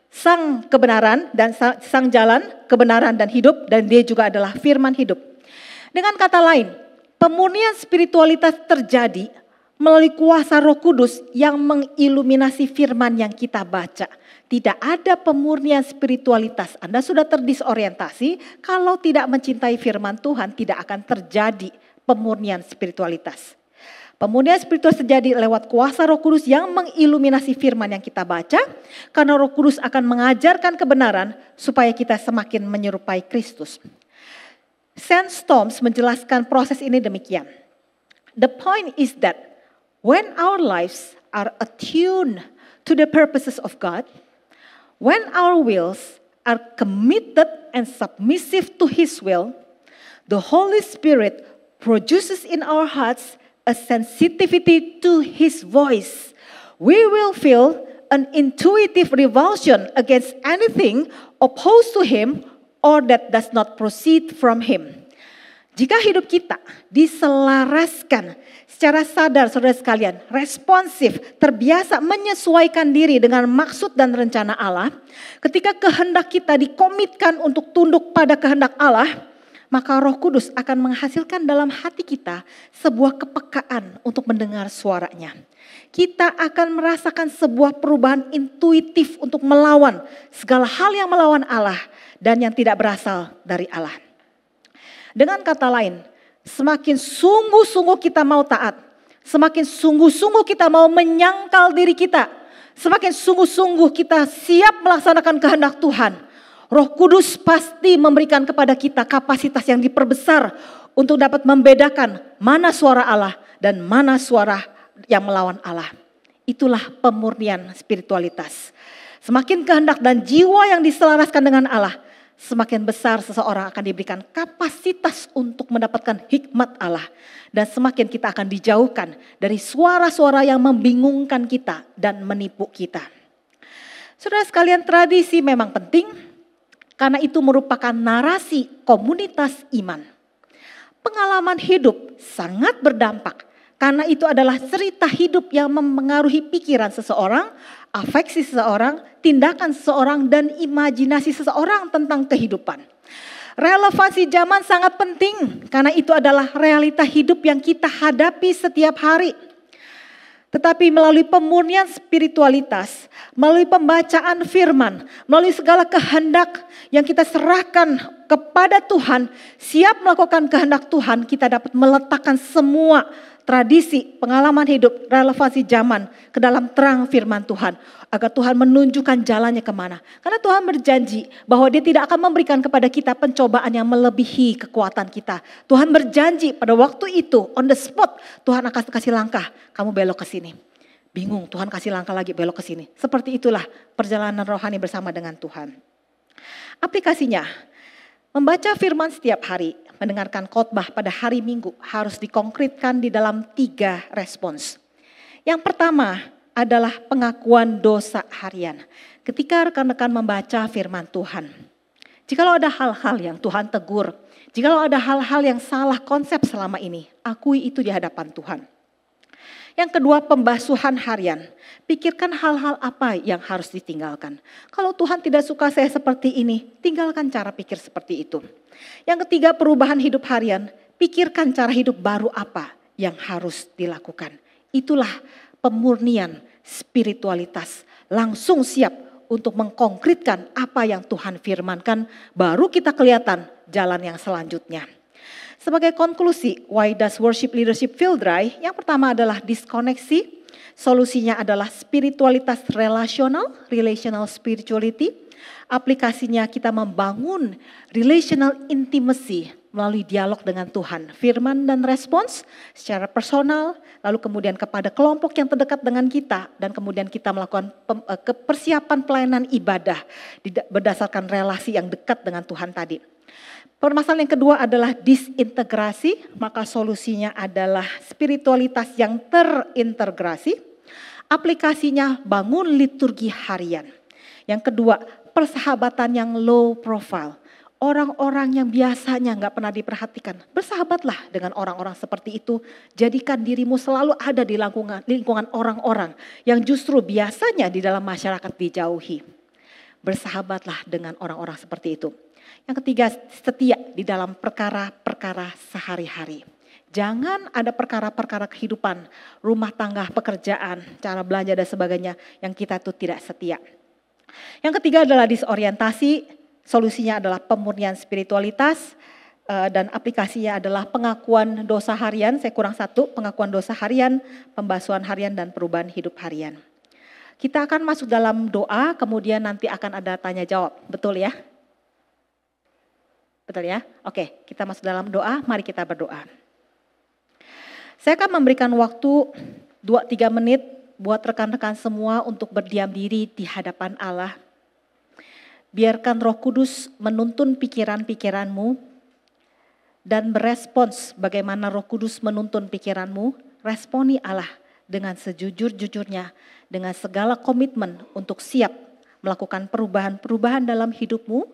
sang kebenaran dan sang jalan, kebenaran dan hidup, dan dia juga adalah firman hidup. Dengan kata lain, pemurnian spiritualitas terjadi melalui kuasa Roh Kudus yang mengiluminasi firman yang kita baca. Tidak ada pemurnian spiritualitas. Anda sudah terdisorientasi, kalau tidak mencintai firman Tuhan tidak akan terjadi pemurnian spiritualitas. Pemurnian spiritual terjadi lewat kuasa Roh Kudus yang mengiluminasi firman yang kita baca. Karena Roh Kudus akan mengajarkan kebenaran supaya kita semakin menyerupai Kristus. Saint Thomas menjelaskan proses ini demikian. The point is that when our lives are attuned to the purposes of God, when our wills are committed and submissive to His will, the Holy Spirit produces in our hearts a sensitivity to His voice. We will feel an intuitive revulsion against anything opposed to Him or that does not proceed from Him. Jika hidup kita diselaraskan secara sadar, saudara sekalian, responsif, terbiasa menyesuaikan diri dengan maksud dan rencana Allah, ketika kehendak kita dikomitkan untuk tunduk pada kehendak Allah, maka Roh Kudus akan menghasilkan dalam hati kita sebuah kepekaan untuk mendengar suaranya. Kita akan merasakan sebuah perubahan intuitif untuk melawan segala hal yang melawan Allah dan yang tidak berasal dari Allah. Dengan kata lain, semakin sungguh-sungguh kita mau taat, semakin sungguh-sungguh kita mau menyangkal diri kita, semakin sungguh-sungguh kita siap melaksanakan kehendak Tuhan, Roh Kudus pasti memberikan kepada kita kapasitas yang diperbesar untuk dapat membedakan mana suara Allah dan mana suara yang melawan Allah. Itulah pemurnian spiritualitas. Semakin kehendak dan jiwa yang diselaraskan dengan Allah, semakin besar seseorang akan diberikan kapasitas untuk mendapatkan hikmat Allah. Dan semakin kita akan dijauhkan dari suara-suara yang membingungkan kita dan menipu kita. Saudara sekalian, tradisi memang penting. Karena itu merupakan narasi komunitas iman. Pengalaman hidup sangat berdampak Karena itu adalah cerita hidup yang mempengaruhi pikiran seseorang, afeksi seseorang, tindakan seseorang, dan imajinasi seseorang tentang kehidupan. Relevansi zaman sangat penting karena itu adalah realita hidup yang kita hadapi setiap hari. Tetapi melalui pemurnian spiritualitas, melalui pembacaan firman, melalui segala kehendak yang kita serahkan kepada Tuhan, siap melakukan kehendak Tuhan, kita dapat meletakkan semua tradisi, pengalaman hidup, relevansi zaman ke dalam terang firman Tuhan. Agar Tuhan menunjukkan jalannya kemana. Karena Tuhan berjanji bahwa Dia tidak akan memberikan kepada kita pencobaan yang melebihi kekuatan kita. Tuhan berjanji pada waktu itu, on the spot, Tuhan akan kasih langkah, kamu belok ke sini. Bingung, Tuhan kasih langkah lagi, belok ke sini. Seperti itulah perjalanan rohani bersama dengan Tuhan. Aplikasinya, membaca firman setiap hari, mendengarkan khotbah pada hari Minggu harus dikonkretkan di dalam 3 respons. Yang pertama adalah pengakuan dosa harian. Ketika rekan-rekan membaca firman Tuhan. Jikalau ada hal-hal yang Tuhan tegur, jikalau ada hal-hal yang salah konsep selama ini, akui itu di hadapan Tuhan. Yang kedua, pembasuhan harian. Pikirkan hal-hal apa yang harus ditinggalkan. Kalau Tuhan tidak suka saya seperti ini, tinggalkan cara pikir seperti itu. Yang ketiga, perubahan hidup harian. Pikirkan cara hidup baru apa yang harus dilakukan. Itulah pemurnian spiritualitas. Langsung siap untuk mengkonkretkan apa yang Tuhan firmankan. Baru kita kelihatan jalan yang selanjutnya. Sebagai konklusi, why does worship leadership feel dry? Yang pertama adalah diskoneksi. Solusinya adalah spiritualitas relational spirituality. Aplikasinya kita membangun relational intimacy melalui dialog dengan Tuhan. Firman dan respons secara personal, lalu kemudian kepada kelompok yang terdekat dengan kita. Dan kemudian kita melakukan persiapan pelayanan ibadah berdasarkan relasi yang dekat dengan Tuhan tadi. Permasalahan yang kedua adalah disintegrasi, maka solusinya adalah spiritualitas yang terintegrasi. Aplikasinya bangun liturgi harian. Yang kedua, persahabatan yang low profile. Orang-orang yang biasanya nggak pernah diperhatikan, bersahabatlah dengan orang-orang seperti itu. Jadikan dirimu selalu ada di lingkungan orang-orang yang justru biasanya di dalam masyarakat dijauhi. Bersahabatlah dengan orang-orang seperti itu. Yang ketiga, setia di dalam perkara-perkara sehari-hari. Jangan ada perkara-perkara kehidupan, rumah tangga, pekerjaan, cara belanja dan sebagainya yang kita tuh tidak setia. Yang ketiga adalah disorientasi. Solusinya adalah pemurnian spiritualitas dan aplikasinya adalah pengakuan dosa harian. Saya kurang satu, pengakuan dosa harian, pembasuhan harian dan perubahan hidup harian. Kita akan masuk dalam doa, kemudian nanti akan ada tanya jawab. Betul ya? Betul ya? Oke, kita masuk dalam doa, mari kita berdoa. Saya akan memberikan waktu 2-3 menit buat rekan-rekan semua untuk berdiam diri di hadapan Allah. Biarkan Roh Kudus menuntun pikiran-pikiranmu dan berespons bagaimana Roh Kudus menuntun pikiranmu. Responi Allah dengan sejujur-jujurnya, dengan segala komitmen untuk siap melakukan perubahan-perubahan dalam hidupmu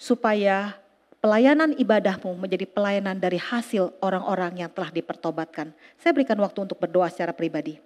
supaya pelayanan ibadahmu menjadi pelayanan dari hasil orang-orang yang telah dipertobatkan. Saya berikan waktu untuk berdoa secara pribadi.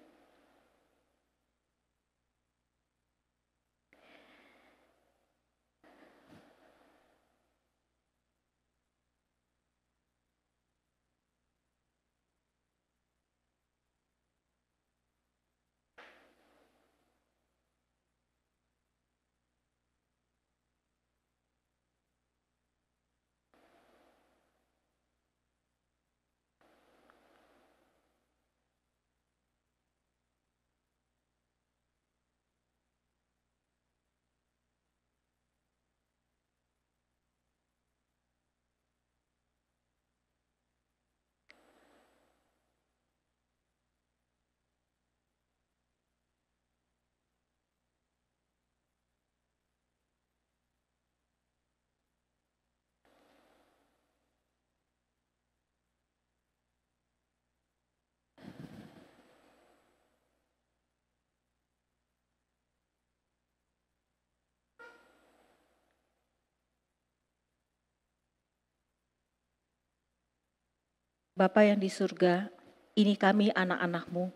Bapa yang di surga, ini kami anak-anak-Mu.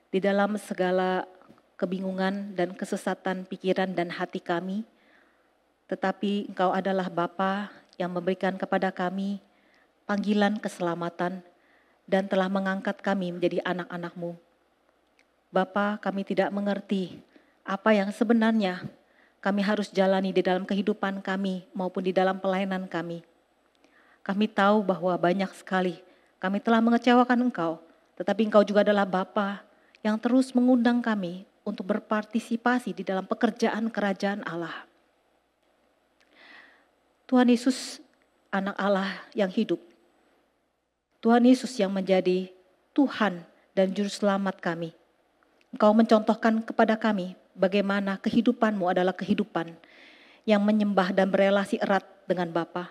Di dalam segala kebingungan dan kesesatan pikiran dan hati kami, tetapi Engkau adalah Bapa yang memberikan kepada kami panggilan keselamatan dan telah mengangkat kami menjadi anak-anak-Mu. Bapa, kami tidak mengerti apa yang sebenarnya kami harus jalani di dalam kehidupan kami maupun di dalam pelayanan kami. Kami tahu bahwa banyak sekali kami telah mengecewakan Engkau, tetapi Engkau juga adalah Bapa yang terus mengundang kami untuk berpartisipasi di dalam pekerjaan kerajaan Allah. Tuhan Yesus, anak Allah yang hidup. Tuhan Yesus yang menjadi Tuhan dan Juru Selamat kami. Engkau mencontohkan kepada kami bagaimana kehidupan-Mu adalah kehidupan yang menyembah dan berelasi erat dengan Bapa.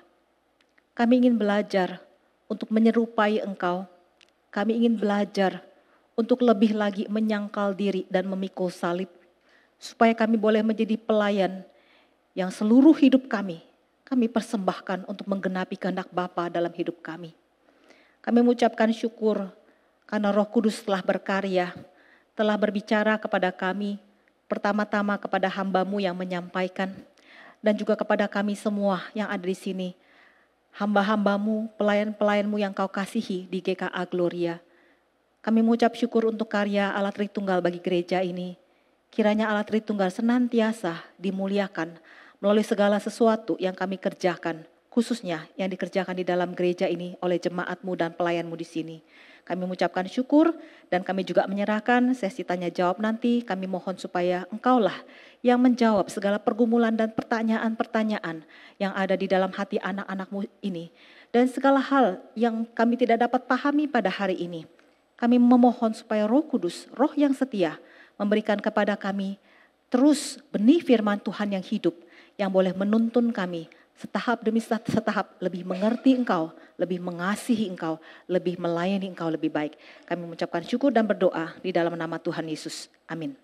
Kami ingin belajar untuk menyerupai Engkau. Kami ingin belajar untuk lebih lagi menyangkal diri dan memikul salib. Supaya kami boleh menjadi pelayan yang seluruh hidup kami persembahkan untuk menggenapi kehendak Bapa dalam hidup kami. Kami mengucapkan syukur karena Roh Kudus telah berkarya, telah berbicara kepada kami, pertama-tama kepada hamba-Mu yang menyampaikan, dan juga kepada kami semua yang ada di sini. Hamba-hamba-Mu, pelayan-pelayan-Mu yang Kau kasihi di GKA Gloria. Kami mengucap syukur untuk karya Allah Tritunggal bagi gereja ini. Kiranya Allah Tritunggal senantiasa dimuliakan melalui segala sesuatu yang kami kerjakan, khususnya yang dikerjakan di dalam gereja ini oleh jemaat-Mu dan pelayan-Mu di sini. Kami mengucapkan syukur dan kami juga menyerahkan sesi tanya jawab nanti. Kami mohon supaya Engkaulah yang menjawab segala pergumulan dan pertanyaan-pertanyaan yang ada di dalam hati anak-anak-Mu ini. Dan segala hal yang kami tidak dapat pahami pada hari ini. Kami memohon supaya Roh Kudus, Roh yang setia, memberikan kepada kami terus benih firman Tuhan yang hidup, yang boleh menuntun kami setahap demi setahap lebih mengerti Engkau, lebih mengasihi Engkau, lebih melayani Engkau lebih baik. Kami mengucapkan syukur dan berdoa di dalam nama Tuhan Yesus. Amin.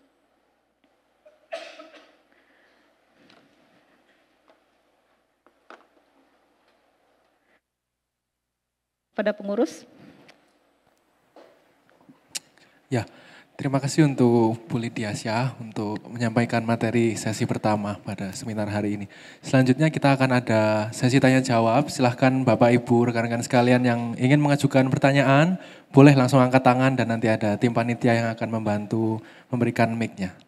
Pada pengurus. Ya, terima kasih untuk Bu Lydia Syah untuk menyampaikan materi sesi pertama pada seminar hari ini. Selanjutnya kita akan ada sesi tanya jawab. Silahkan Bapak Ibu rekan-rekan sekalian yang ingin mengajukan pertanyaan, boleh langsung angkat tangan dan nanti ada tim panitia yang akan membantu memberikan mic-nya.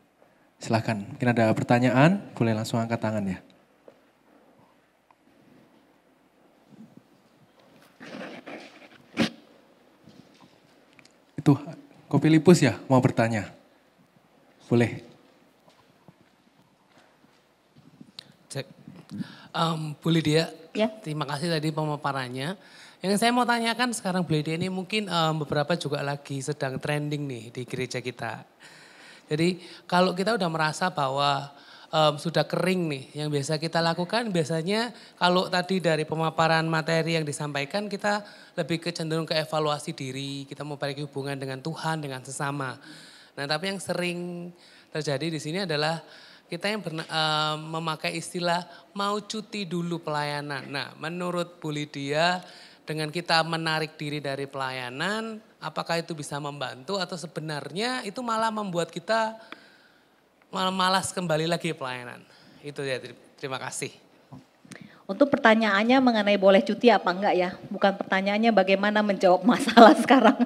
Silahkan, mungkin ada pertanyaan, boleh langsung angkat tangan ya. Itu Kopi Lipus ya, mau bertanya? Boleh. Cek. Bu Lydia, Ya. terima kasih tadi pemaparannya. Yang saya mau tanyakan sekarang Bu Lydia ini mungkin beberapa juga lagi sedang trending nih di gereja kita. Jadi kalau kita udah merasa bahwa sudah kering nih, yang biasa kita lakukan biasanya kalau tadi dari pemaparan materi yang disampaikan kita lebih cenderung ke evaluasi diri, kita mau memperbaiki hubungan dengan Tuhan, dengan sesama. Nah tapi yang sering terjadi di sini adalah kita yang memakai istilah mau cuti dulu pelayanan. Nah menurut Bu Lydia dengan kita menarik diri dari pelayanan, apakah itu bisa membantu atau sebenarnya itu malah membuat kita malas kembali lagi pelayanan. Itu ya, terima kasih. Untuk pertanyaannya mengenai boleh cuti apa enggak ya, bukan pertanyaannya bagaimana menjawab masalah sekarang.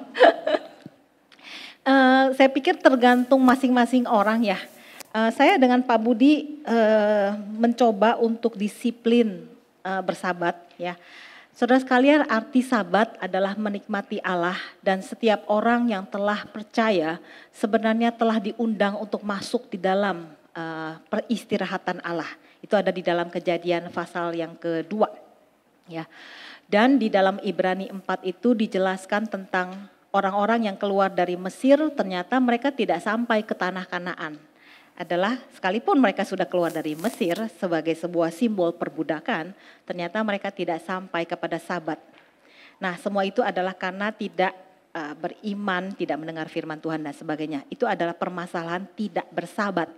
Saya pikir tergantung masing-masing orang ya. Saya dengan Pak Budi mencoba untuk disiplin bersabat ya. Saudara sekalian, arti sabat adalah menikmati Allah dan setiap orang yang telah percaya sebenarnya telah diundang untuk masuk di dalam peristirahatan Allah. Itu ada di dalam Kejadian pasal yang kedua. Ya. Dan di dalam Ibrani 4 itu dijelaskan tentang orang-orang yang keluar dari Mesir ternyata mereka tidak sampai ke tanah Kanaan. Adalah sekalipun mereka sudah keluar dari Mesir sebagai sebuah simbol perbudakan, ternyata mereka tidak sampai kepada sabat. Nah semua itu adalah karena tidak beriman, tidak mendengar firman Tuhan dan sebagainya. Itu adalah permasalahan tidak bersabat.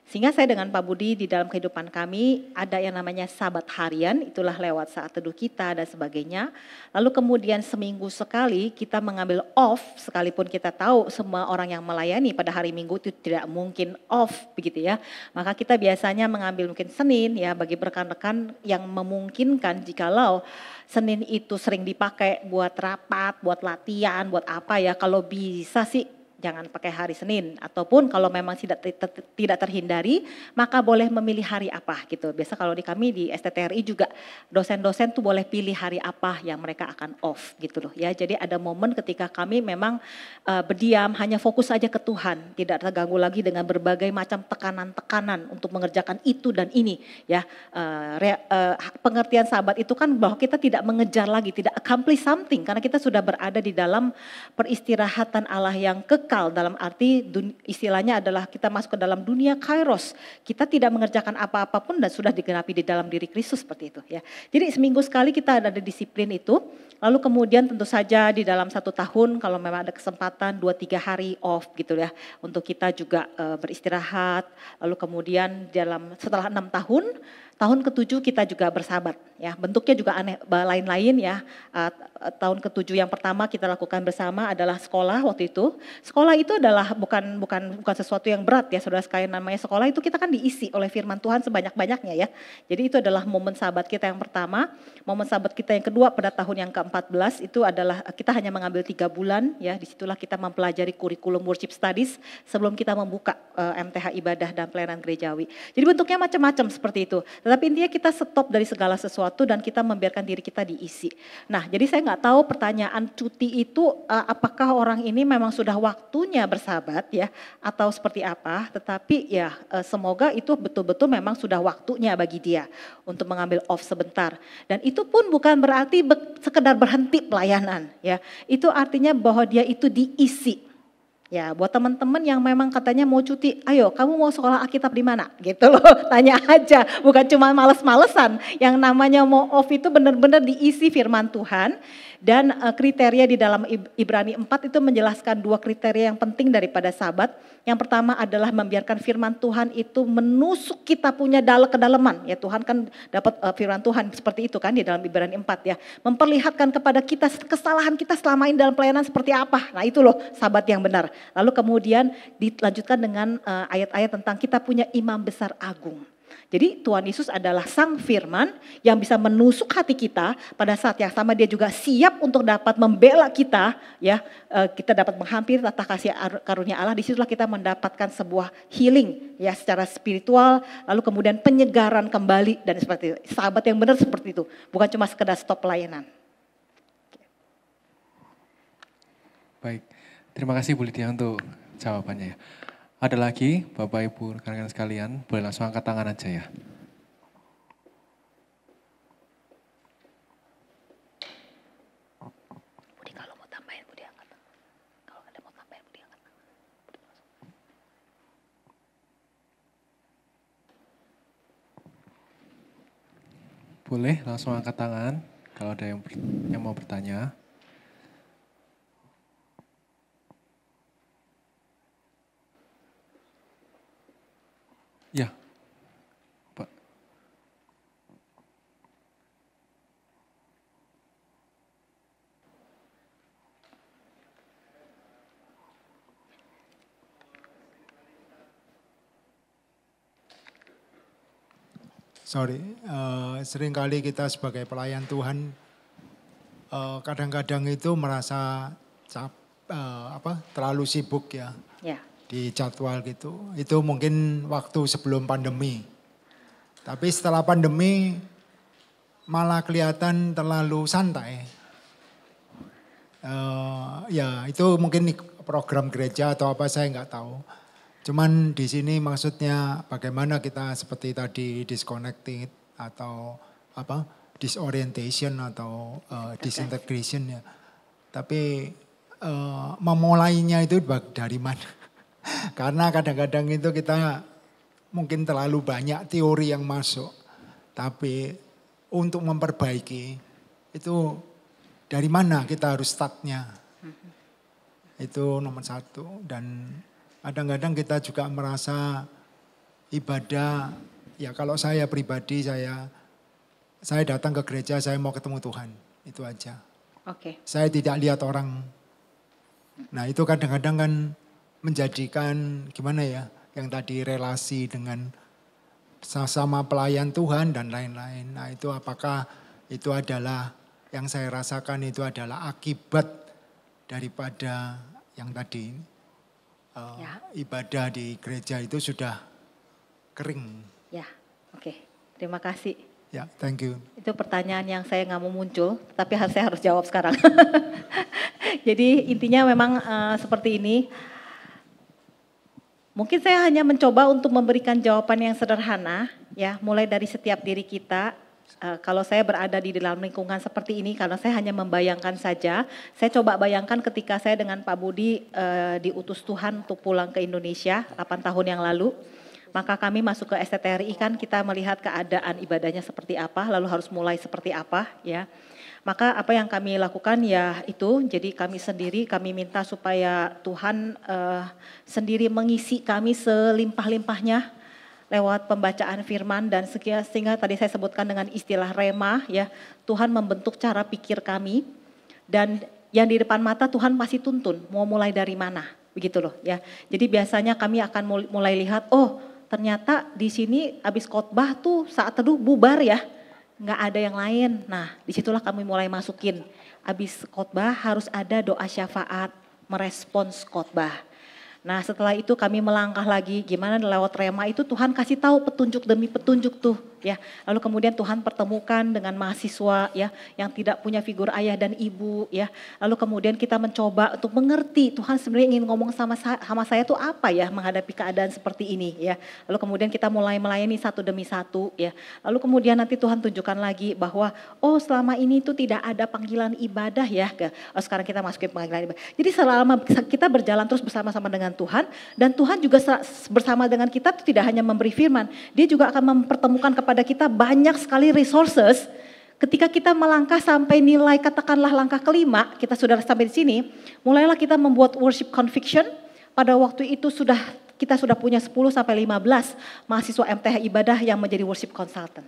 Sehingga saya dengan Pak Budi di dalam kehidupan kami ada yang namanya sabat harian, itulah lewat saat teduh kita dan sebagainya. Lalu kemudian seminggu sekali kita mengambil off, sekalipun kita tahu semua orang yang melayani pada hari Minggu itu tidak mungkin off begitu ya. Maka kita biasanya mengambil mungkin Senin ya bagi rekan-rekan yang memungkinkan jikalau Senin itu sering dipakai buat rapat, buat latihan, buat apa ya. Kalau bisa sih jangan pakai hari Senin, ataupun kalau memang tidak terhindari, maka boleh memilih hari apa gitu. Biasa kalau di kami di STTRI juga dosen-dosen tuh boleh pilih hari apa yang mereka akan off gitu loh ya. Jadi ada momen ketika kami memang berdiam, hanya fokus saja ke Tuhan, tidak terganggu lagi dengan berbagai macam tekanan-tekanan untuk mengerjakan itu dan ini ya. Pengertian sahabat itu kan bahwa kita tidak mengejar lagi, tidak accomplish something, karena kita sudah berada di dalam peristirahatan Allah yang kekal. Dalam arti istilahnya adalah kita masuk ke dalam dunia kairos. Kita tidak mengerjakan apa-apa pun dan sudah digenapi di dalam diri Kristus seperti itu ya. Jadi seminggu sekali kita ada disiplin itu. Lalu kemudian tentu saja di dalam 1 tahun kalau memang ada kesempatan 2-3 hari off gitu ya. Untuk kita juga beristirahat. Lalu kemudian setelah 6 tahun ke-7 kita juga bersahabat ya. Bentuknya juga aneh lain-lain ya. Tahun ke-7 yang pertama kita lakukan bersama adalah sekolah waktu itu. Sekolah itu adalah bukan sesuatu yang berat ya saudara sekalian, namanya sekolah itu kita kan diisi oleh firman Tuhan sebanyak-banyaknya ya. Jadi itu adalah momen sahabat kita yang pertama. Momen sahabat kita yang kedua pada tahun yang ke-14 itu adalah kita hanya mengambil 3 bulan ya. Disitulah kita mempelajari kurikulum worship studies sebelum kita membuka MTH ibadah dan pelayanan gerejawi. Jadi bentuknya macam-macam seperti itu. Tetapi intinya kita stop dari segala sesuatu dan kita membiarkan diri kita diisi. Nah jadi saya nggak tahu pertanyaan cuti itu apakah orang ini memang sudah waktunya bersahabat ya atau seperti apa, tetapi ya semoga itu betul-betul memang sudah waktunya bagi dia untuk mengambil off sebentar. Dan itu pun bukan berarti sekedar berhenti pelayanan ya, itu artinya bahwa dia itu diisi. Ya, buat teman-teman yang memang katanya mau cuti, ayo kamu mau sekolah Alkitab di mana? Gitu loh, tanya aja. Bukan cuma males-malesan. Yang namanya mau off itu benar-benar diisi firman Tuhan. Dan kriteria di dalam Ibrani 4 itu menjelaskan 2 kriteria yang penting daripada sahabat. Yang pertama adalah membiarkan firman Tuhan itu menusuk kita punya kedalaman. Ya Tuhan kan dapat firman Tuhan seperti itu kan di dalam Ibrani 4 ya. Memperlihatkan kepada kita kesalahan kita selama ini dalam pelayanan seperti apa. Nah itu loh sahabat yang benar. Lalu kemudian dilanjutkan dengan ayat-ayat tentang kita punya imam besar agung. Jadi Tuhan Yesus adalah sang firman yang bisa menusuk hati kita, pada saat yang sama dia juga siap untuk dapat membela kita ya. Kita dapat menghampiri tata kasih karunia Allah, disitulah kita mendapatkan sebuah healing ya secara spiritual, lalu kemudian penyegaran kembali dan seperti itu. Sahabat yang benar seperti itu, bukan cuma sekedar stop pelayanan. Baik, terima kasih Bu Lydia untuk jawabannya ya. Ada lagi Bapak Ibu rekan-rekan sekalian, boleh langsung angkat tangan aja ya. Budi kalau mau tambahin Budi angkat. Kalau ada mau tambahin Budi angkat. Boleh langsung angkat tangan kalau ada yang mau bertanya. Ya, Pak. Seringkali kita sebagai pelayan Tuhan kadang-kadang itu merasa terlalu sibuk ya. Ya. Di jadwal gitu. Itu mungkin waktu sebelum pandemi. Tapi setelah pandemi malah kelihatan terlalu santai. Ya itu mungkin program gereja atau apa saya nggak tahu. Cuman di sini maksudnya bagaimana kita seperti tadi disconnected atau disorientation atau disintegration ya. Tapi memulainya itu dari mana? Karena kadang-kadang itu kita mungkin terlalu banyak teori yang masuk. Tapi untuk memperbaiki itu dari mana kita harus startnya. Itu nomor 1. Dan kadang-kadang kita juga merasa ibadah, ya kalau saya pribadi saya datang ke gereja, saya mau ketemu Tuhan, itu aja. Oke. Saya tidak lihat orang. Nah itu kadang-kadang kan menjadikan gimana ya, yang tadi relasi dengan sama pelayan Tuhan dan lain-lain. Nah itu apakah itu adalah yang saya rasakan itu adalah akibat daripada yang tadi ibadah di gereja itu sudah kering. Ya, oke. Terima kasih. Ya, thank you. Itu pertanyaan yang saya nggak mau muncul, tapi saya harus jawab sekarang. Jadi intinya memang seperti ini. Mungkin saya hanya mencoba untuk memberikan jawaban yang sederhana, ya, mulai dari setiap diri kita. Kalau saya berada di dalam lingkungan seperti ini, karena saya hanya membayangkan saja, saya coba bayangkan ketika saya dengan Pak Budi diutus Tuhan untuk pulang ke Indonesia 8 tahun yang lalu. Maka kami masuk ke STTRI kan kita melihat keadaan ibadahnya seperti apa, lalu harus mulai seperti apa, ya. Maka apa yang kami lakukan ya itu, jadi kami minta supaya Tuhan sendiri mengisi kami selimpah-limpahnya lewat pembacaan firman dan sehingga tadi saya sebutkan dengan istilah rema, ya, Tuhan membentuk cara pikir kami dan yang di depan mata Tuhan pasti tuntun mau mulai dari mana, begitu loh, ya. Jadi biasanya kami akan mulai lihat, oh ternyata di sini habis khotbah tuh saat teduh bubar ya, nggak ada yang lain. Nah disitulah kami mulai masukin, habis khotbah harus ada doa syafaat, merespons khotbah. Nah setelah itu kami melangkah lagi, gimana lewat rema itu Tuhan kasih tahu petunjuk demi petunjuk tuh, ya. Lalu kemudian Tuhan pertemukan dengan mahasiswa, ya, yang tidak punya figur ayah dan ibu, ya. Lalu kemudian kita mencoba untuk mengerti Tuhan sebenarnya ingin ngomong sama saya tuh apa ya menghadapi keadaan seperti ini, ya. Lalu kemudian kita mulai melayani satu demi satu, ya. Lalu kemudian nanti Tuhan tunjukkan lagi bahwa oh selama ini tuh tidak ada panggilan ibadah ya. Sekarang kita masukin panggilan ibadah. Jadi selama kita berjalan terus bersama-sama dengan Tuhan dan Tuhan juga bersama dengan kita itu tidak hanya memberi firman, dia juga akan mempertemukan kepada kita banyak sekali resources. Ketika kita melangkah sampai nilai katakanlah langkah kelima, kita sudah sampai di sini, mulailah kita membuat worship conviction. Pada waktu itu kita sudah punya 10 sampai 15 mahasiswa MTH ibadah yang menjadi worship consultant.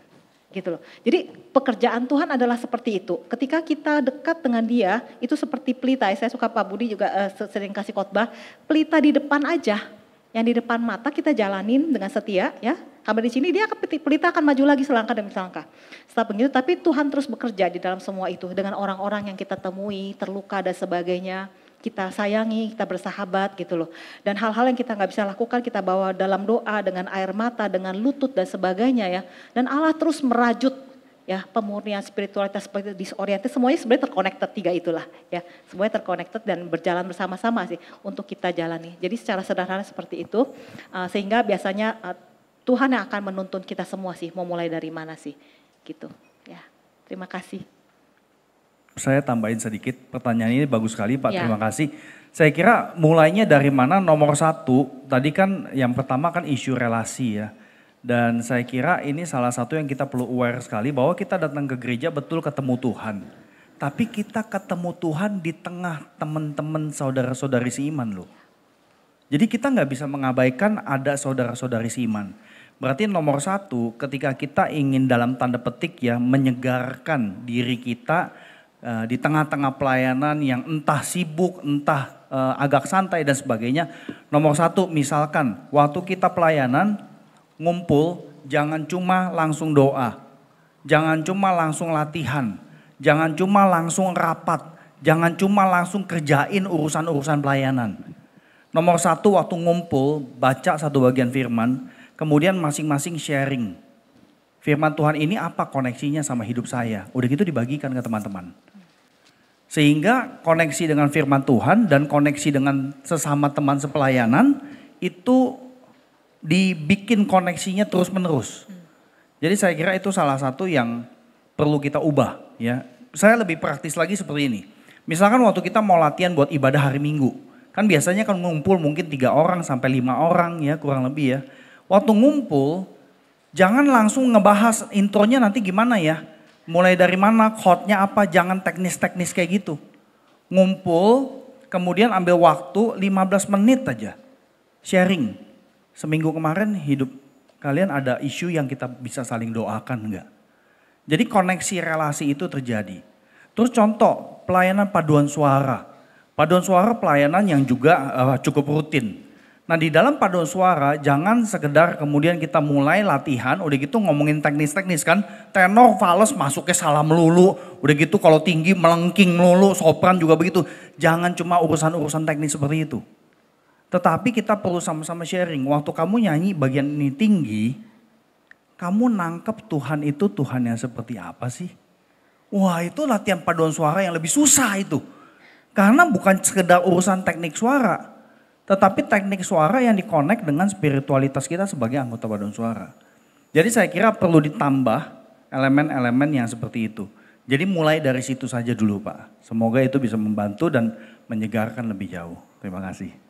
Gitu loh. Jadi pekerjaan Tuhan adalah seperti itu. Ketika kita dekat dengan dia, itu seperti pelita. Saya suka Pak Budi juga sering kasih khotbah. Pelita di depan aja, yang di depan mata kita jalanin dengan setia, ya. Sampai di sini dia pelita akan maju lagi selangkah demi selangkah. Setelah begitu, tapi Tuhan terus bekerja di dalam semua itu dengan orang-orang yang kita temui, terluka dan sebagainya. Kita sayangi, kita bersahabat gitu loh. Dan hal-hal yang kita nggak bisa lakukan kita bawa dalam doa dengan air mata, dengan lutut dan sebagainya ya. Dan Allah terus merajut ya pemurnian spiritualitas seperti disoriented, semuanya sebenarnya terconnected tiga itulah ya. Semuanya terconnected dan berjalan bersama-sama sih untuk kita jalani. Jadi secara sederhana seperti itu sehingga biasanya Tuhan yang akan menuntun kita semua sih mau mulai dari mana sih gitu ya. Terima kasih. Saya tambahin sedikit, pertanyaan ini bagus sekali Pak, Ya. terima kasih. Saya kira mulainya dari mana nomor satu, tadi kan yang pertama kan isu relasi ya. Dan saya kira ini salah satu yang kita perlu aware sekali bahwa kita datang ke gereja betul ketemu Tuhan. Tapi kita ketemu Tuhan di tengah teman-teman saudara-saudari seiman loh. Jadi kita nggak bisa mengabaikan ada saudara-saudari seiman. Berarti nomor satu ketika kita ingin dalam tanda petik ya menyegarkan diri kita di tengah-tengah pelayanan yang entah sibuk, entah agak santai dan sebagainya. Nomor satu misalkan waktu kita pelayanan ngumpul jangan cuma langsung doa. Jangan cuma langsung latihan. Jangan cuma langsung rapat. Jangan cuma langsung kerjain urusan-urusan pelayanan. Nomor satu waktu ngumpul baca satu bagian firman. Kemudian masing-masing sharing. Firman Tuhan ini apa koneksinya sama hidup saya. Udah gitu dibagikan ke teman-teman. Sehingga koneksi dengan firman Tuhan dan koneksi dengan sesama teman sepelayanan itu dibikin koneksinya terus menerus. Jadi saya kira itu salah satu yang perlu kita ubah ya. Saya lebih praktis lagi seperti ini. Misalkan waktu kita mau latihan buat ibadah hari Minggu. Kan biasanya kan ngumpul mungkin 3 orang sampai 5 orang ya kurang lebih ya. Waktu ngumpul jangan langsung ngebahas intronya nanti gimana ya. Mulai dari mana, khotnya apa, jangan teknis-teknis kayak gitu. Ngumpul, kemudian ambil waktu 15 menit aja. Sharing. Seminggu kemarin hidup kalian ada isu yang kita bisa saling doakan enggak? Jadi koneksi relasi itu terjadi. Terus contoh pelayanan paduan suara. Paduan suara pelayanan yang juga cukup rutin. Nah di dalam paduan suara jangan sekedar kemudian kita mulai latihan udah gitu ngomongin teknis-teknis kan. Tenor, fales masuknya salah melulu. Udah gitu kalau tinggi melengking melulu, sopran juga begitu. Jangan cuma urusan-urusan teknis seperti itu. Tetapi kita perlu sama-sama sharing. Waktu kamu nyanyi bagian ini tinggi, kamu nangkep Tuhan itu Tuhan yang seperti apa sih? Wah itu latihan paduan suara yang lebih susah itu. Karena bukan sekedar urusan teknik suara. Tetapi teknik suara yang dikonek dengan spiritualitas kita sebagai anggota paduan suara. Jadi saya kira perlu ditambah elemen-elemen yang seperti itu. Jadi mulai dari situ saja dulu Pak. Semoga itu bisa membantu dan menyegarkan lebih jauh. Terima kasih.